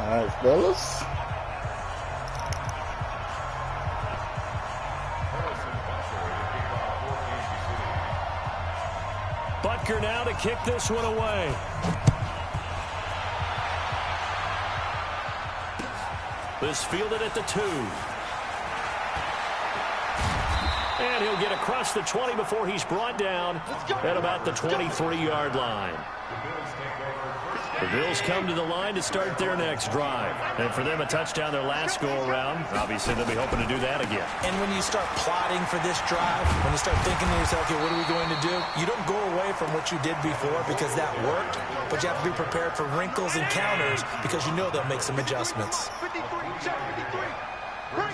All right, fellas. Butker now to kick this one away. This fielded at the 2. And he'll get across the 20 before he's brought down at about the 23-yard line. The Bills come to the line to start their next drive. And for them, a touchdown their last go-around. Obviously, they'll be hoping to do that again. And when you start plotting for this drive, when you start thinking to yourself, okay, what are we going to do? You don't go away from what you did before because that worked, but you have to be prepared for wrinkles and counters because you know they'll make some adjustments. 53, check 53. Right.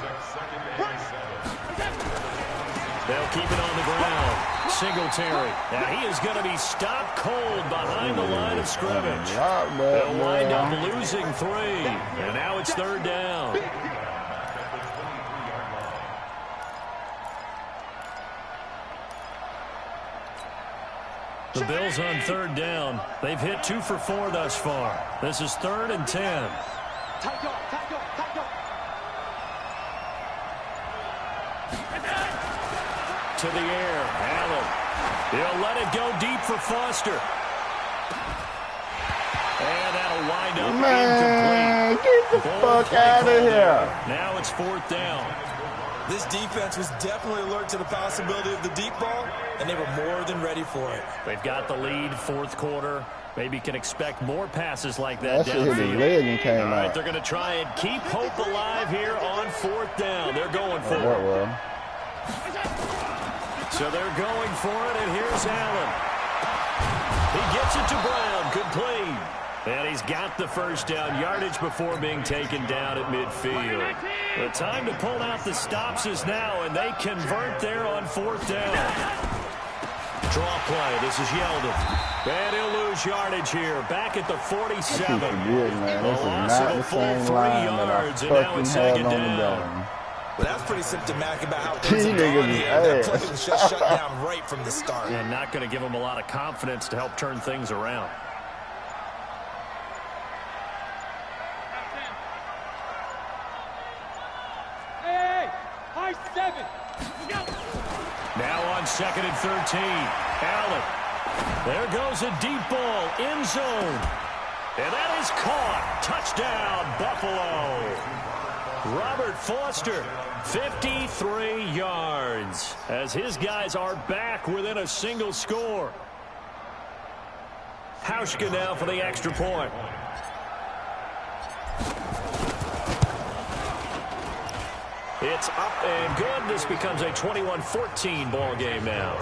They'll keep it on the ground. Singletary. Now he is going to be stopped cold behind the line of scrimmage. They'll wind up losing 3. And now it's 3rd down. The Bills on 3rd down. They've hit 2 for 4 thus far. This is 3rd and 10. Tight up. To the air, Allen. He'll let it go deep for Foster. And that'll wind up Man, incomplete. get the fuck out of here. Now it's 4th down. This defense was definitely alert to the possibility of the deep ball, and they were more than ready for it. They've got the lead, 4th quarter. Maybe can expect more passes like that That shit hit his downfield. leg and came All right, out. they're going to try and keep hope alive here on 4th down. They're going for it. Well. So they're going for it, and here's Allen. He gets it to Brown, complete. And he's got the 1st down yardage before being taken down at midfield. The time to pull out the stops is now, and they convert there on 4th down. Draw play. This is Yeldon. And he'll lose yardage here. Back at the 47. This is loss not of a the full same 3 line yards, that and I now it's fucking 2nd had on the down. game. But that's pretty symptomatic about how things These are going niggas is here. That ass. play was just shut down right from the start. And not going to give them a lot of confidence to help turn things around. Hey, high 7. Now on 2nd and 13. Allen. There goes a deep ball. End zone. And that is caught. Touchdown, Buffalo. Robert Foster, 53 yards. As his guys are back within a single score. Hauschka now for the extra point. It's up and good. This becomes a 21-14 ball game now.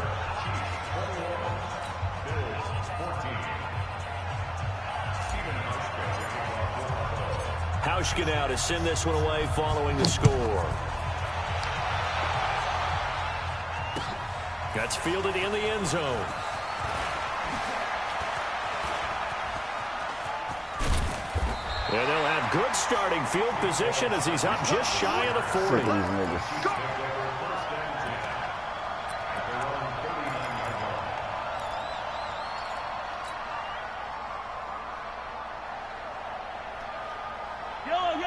Hauschka now to send this one away following the score. That's fielded in the end zone. And they'll have good starting field position as he's up just shy of the 40.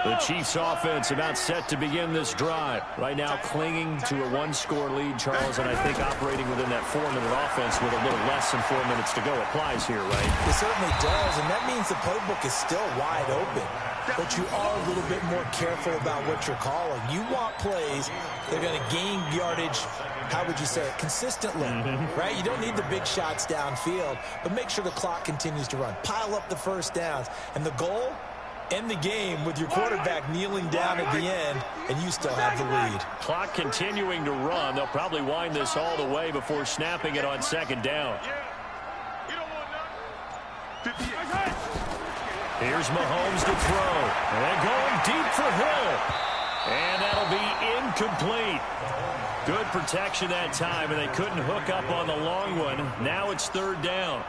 The Chiefs offense about set to begin this drive. Right now clinging to a one-score lead, Charles, and I think operating within that 4-minute offense with a little less than 4 minutes to go applies here, right? It certainly does, and that means the playbook is still wide open. But you are a little bit more careful about what you're calling. You want plays that are going to gain yardage, how would you say it, consistently, right? You don't need the big shots downfield, but make sure the clock continues to run. Pile up the first downs, and the goal, end the game with your quarterback kneeling down at the end, and you still have the lead. Clock continuing to run. They'll probably wind this all the way before snapping it on second down. Here's Mahomes to throw. And going deep for Hill. And that'll be incomplete. Good protection that time, and they couldn't hook up on the long one. Now it's third down.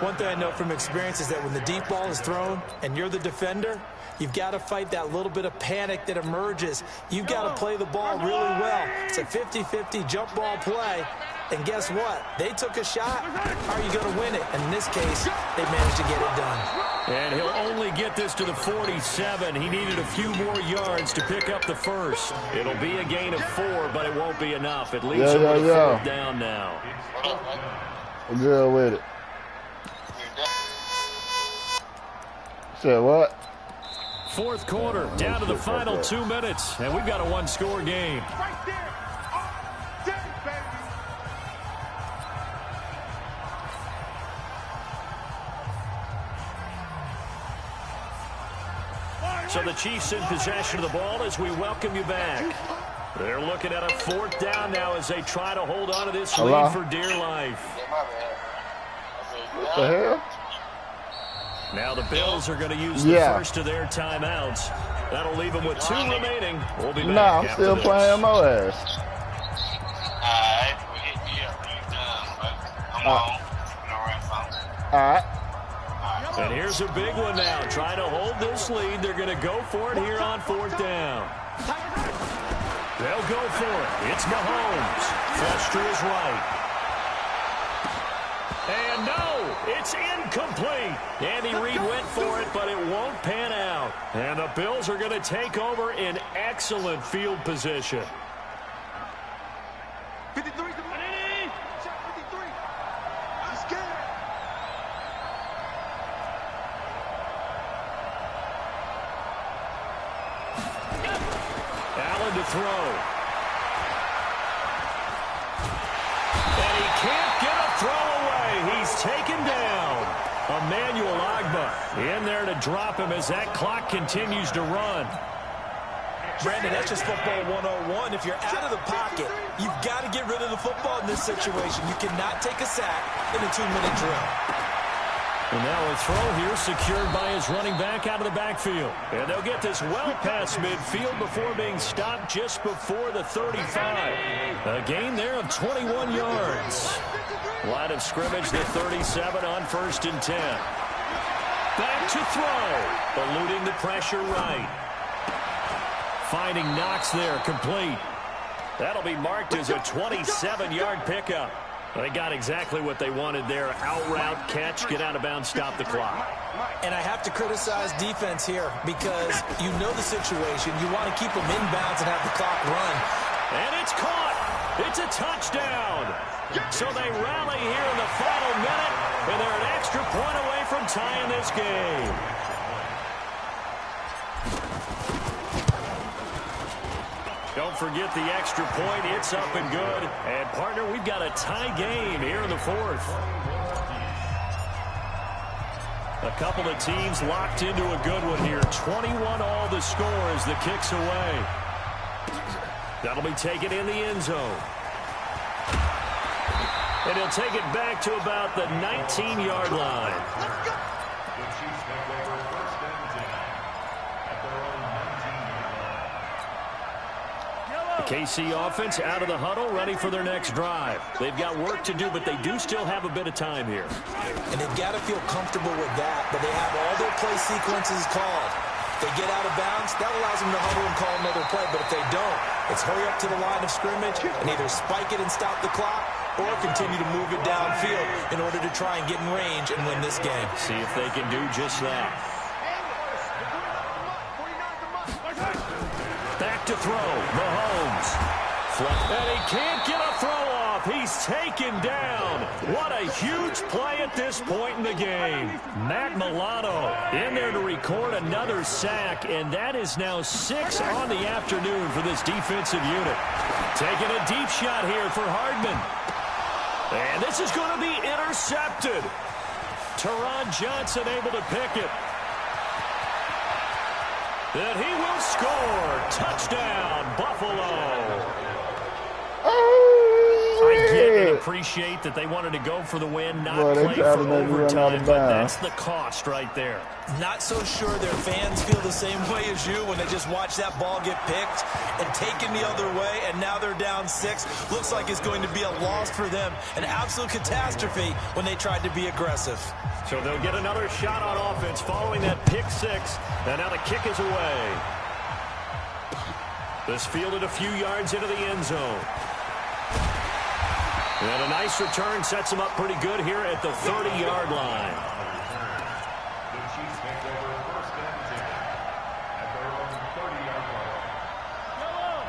One thing I know from experience is that when the deep ball is thrown and you're the defender, you've got to fight that little bit of panic that emerges. You've got to play the ball really well. It's a 50-50 jump ball play. And guess what? They took a shot. How are you going to win it? And in this case, they managed to get it done. And he'll only get this to the 47. He needed a few more yards to pick up the first. It'll be a gain of 4, but it won't be enough. It leaves him with fourth down now. Good with it. Said what? Fourth quarter, down to the final 2 minutes, and we've got a one-score game. Right there. Baby. So the Chiefs in possession of the ball as we welcome you back. They're looking at a fourth down now as they try to hold on to this lead for dear life. What the hell? Now the Bills are going to use the first of their timeouts. That'll leave them with 2 remaining. We'll be back. Nah, I'm still playing my ass. Alright. And here's a big one now. Trying to hold this lead. They're going to go for it here on fourth down. They'll go for it. It's Mahomes. Flush to his right. And no, it's incomplete. Andy Reid went for it, but it won't pan out. And the Bills are going to take over in excellent field position. 53. Check 53. I'm scared. Allen to throw. And he can't get a throw away. He's taken down. Emmanuel Ogbah in there to drop him as that clock continues to run. Brandon, that's just football 101. If you're out of the pocket, you've got to get rid of the football in this situation. You cannot take a sack in a 2-minute drill. And now a throw here secured by his running back out of the backfield. And they'll get this well past midfield before being stopped just before the 35. A gain there of 21 yards. Line of scrimmage, the 37 on 1st and 10. Back to throw. Eluding the pressure right. Finding Knox there, complete. That'll be marked as a 27-yard pickup. They got exactly what they wanted there. Out route, catch, get out of bounds, stop the clock. And I have to criticize defense here because you know the situation. You want to keep them inbounds and have the clock run. And it's caught. It's a touchdown. So they rally here in the final minute, and they're an extra point away from tying this game. Don't forget the extra point. It's up and good. And, partner, we've got a tie game here in the fourth. A couple of teams locked into a good one here. 21 all the score as the kick's away. That'll be taken in the end zone. And he'll take it back to about the 19-yard line. The KC offense out of the huddle, ready for their next drive. They've got work to do, but they do still have a bit of time here. And they've got to feel comfortable with that, but they have all their play sequences called. If they get out of bounds, that allows them to huddle and call another play, but if they don't, it's hurry up to the line of scrimmage and either spike it and stop the clock or continue to move it downfield in order to try and get in range and win this game. See if they can do just that. Back to throw, Mahomes. And he can't get a throw off. He's taken down. What a huge play at this point in the game. Matt Milano in there to record another sack, and that is now 6 on the afternoon for this defensive unit. Taking a deep shot here for Hardman. And this is going to be intercepted. Teron Johnson able to pick it. And he will score. Touchdown, Buffalo. I get and appreciate that they wanted to go for the win, not play for overtime, but that's the cost right there. Not so sure their fans feel the same way as you when they just watch that ball get picked and taken the other way, and now they're down 6. Looks like it's going to be a loss for them, an absolute catastrophe when they tried to be aggressive. So they'll get another shot on offense following that pick 6, and now the kick is away. This fielded a few yards into the end zone. And a nice return sets them up pretty good here at the 30-yard line.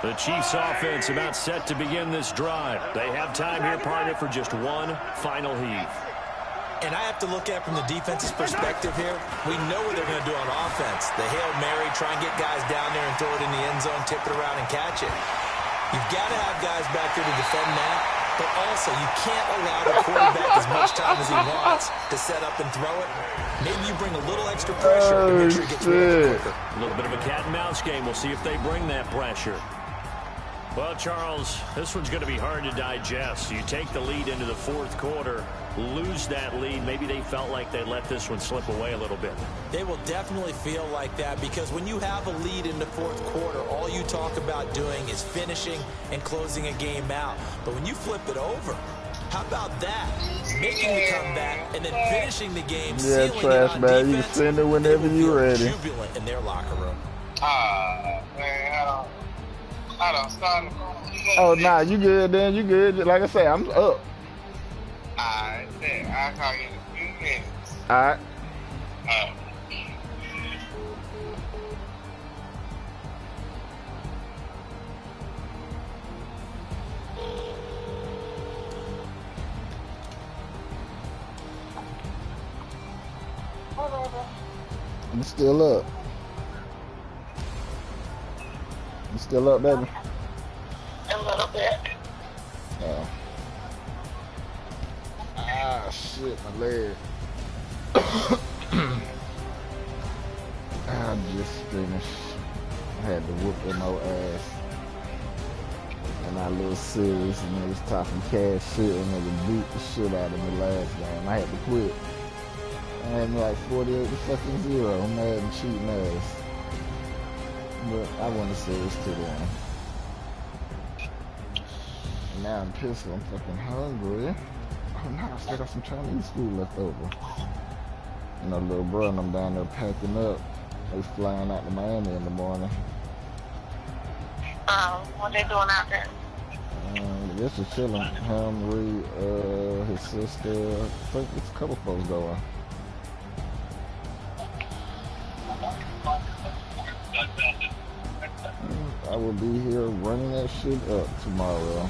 The Chiefs offense about set to begin this drive. They have time here, partner, for just one final heave. And I have to look at it from the defense's perspective here. We know what they're going to do on offense. The Hail Mary, try and get guys down there and throw it in the end zone, tip it around and catch it. You've got to have guys back there to defend that. But also, you can't allow the quarterback as much time as he wants to set up and throw it. Maybe you bring a little extra pressure to make sure he gets rid quicker. A little bit of a cat and mouse game. We'll see if they bring that pressure. Well, Charles, this one's going to be hard to digest. You take the lead into the fourth quarter, lose that lead. Maybe they felt like they let this one slip away a little bit. They will definitely feel like that because when you have a lead in the fourth quarter, all you talk about doing is finishing and closing a game out. But when you flip it over, how about that? Making the comeback and then finishing the game, sealing it on defense. You can send it whenever you're ready. Jubilant in their locker room. Man, I don't start. Oh, nah, you good then. You good. Like I say, I'm up. Alright, I'll call you in a few minutes. Alright. I'm still up. You still up, baby? A little bit. Oh. Ah, shit, my leg. I just finished. I had to whoop them old ass. And I a little serious and they was talking cash shit and they beat the shit out of me last game. I had to quit. I had me like 48 to fucking 0. I'm mad and cheating ass. But I wasn't serious to them. Now I'm pissed. I'm fucking hungry. Oh no, I still got some Chinese food left over. You know, little bro and I'm down there packing up. They flying out to Miami in the morning. What they doing out there? This is chilling. Him, Reed, his sister. I think it's a couple folks going. I will be here running that shit up tomorrow.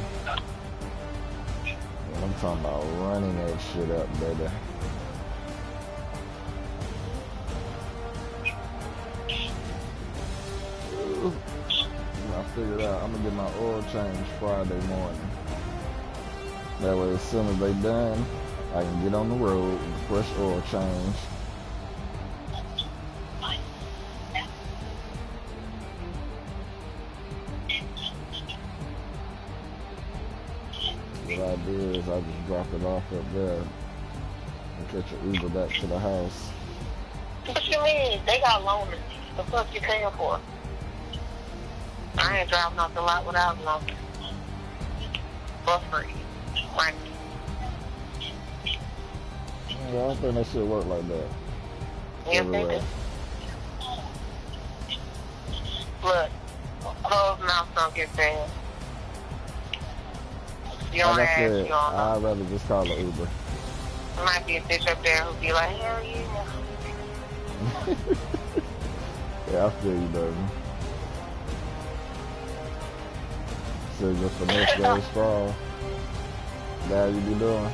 And I'm talking about running that shit up, baby. I figured out I'm gonna get my oil change Friday morning. That way, as soon as they done, I can get on the road with a fresh oil change. I do is I just drop it off up there and catch an Uber back to the house. What you mean? They got loaners. The fuck you paying for? I ain't driving off the lot without loaners. For free. Right. Yeah, I don't think that shit work like that. Yes, they do. Look, closed mouths don't get fed. You don't Like I ask, said, you don't know. I'd rather just call an Uber. There might be a bitch up there who'll be like, hell yeah. Yeah, I feel you, baby. So just the next day strong. That how you be doing?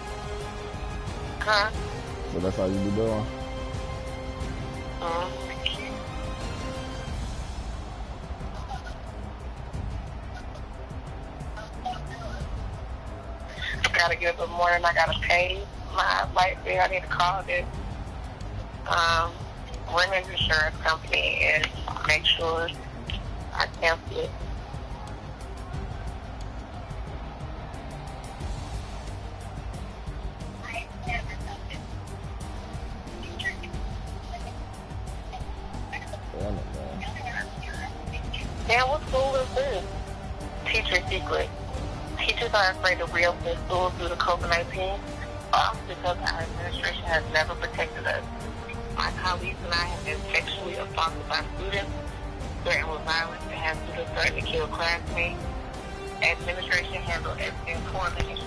Huh? So that's how you be doing? Gotta get up in the morning. I gotta pay my light bill. I need to call this women's insurance company and make sure I cancel it. Damn, what school is this? Teacher secret. Teachers are afraid to reopen their schools due to COVID-19, because our administration has never protected us. My colleagues and I have been sexually assaulted by students, threatened with violence, and have students threatened to kill classmates. Administration handled everything for the issue.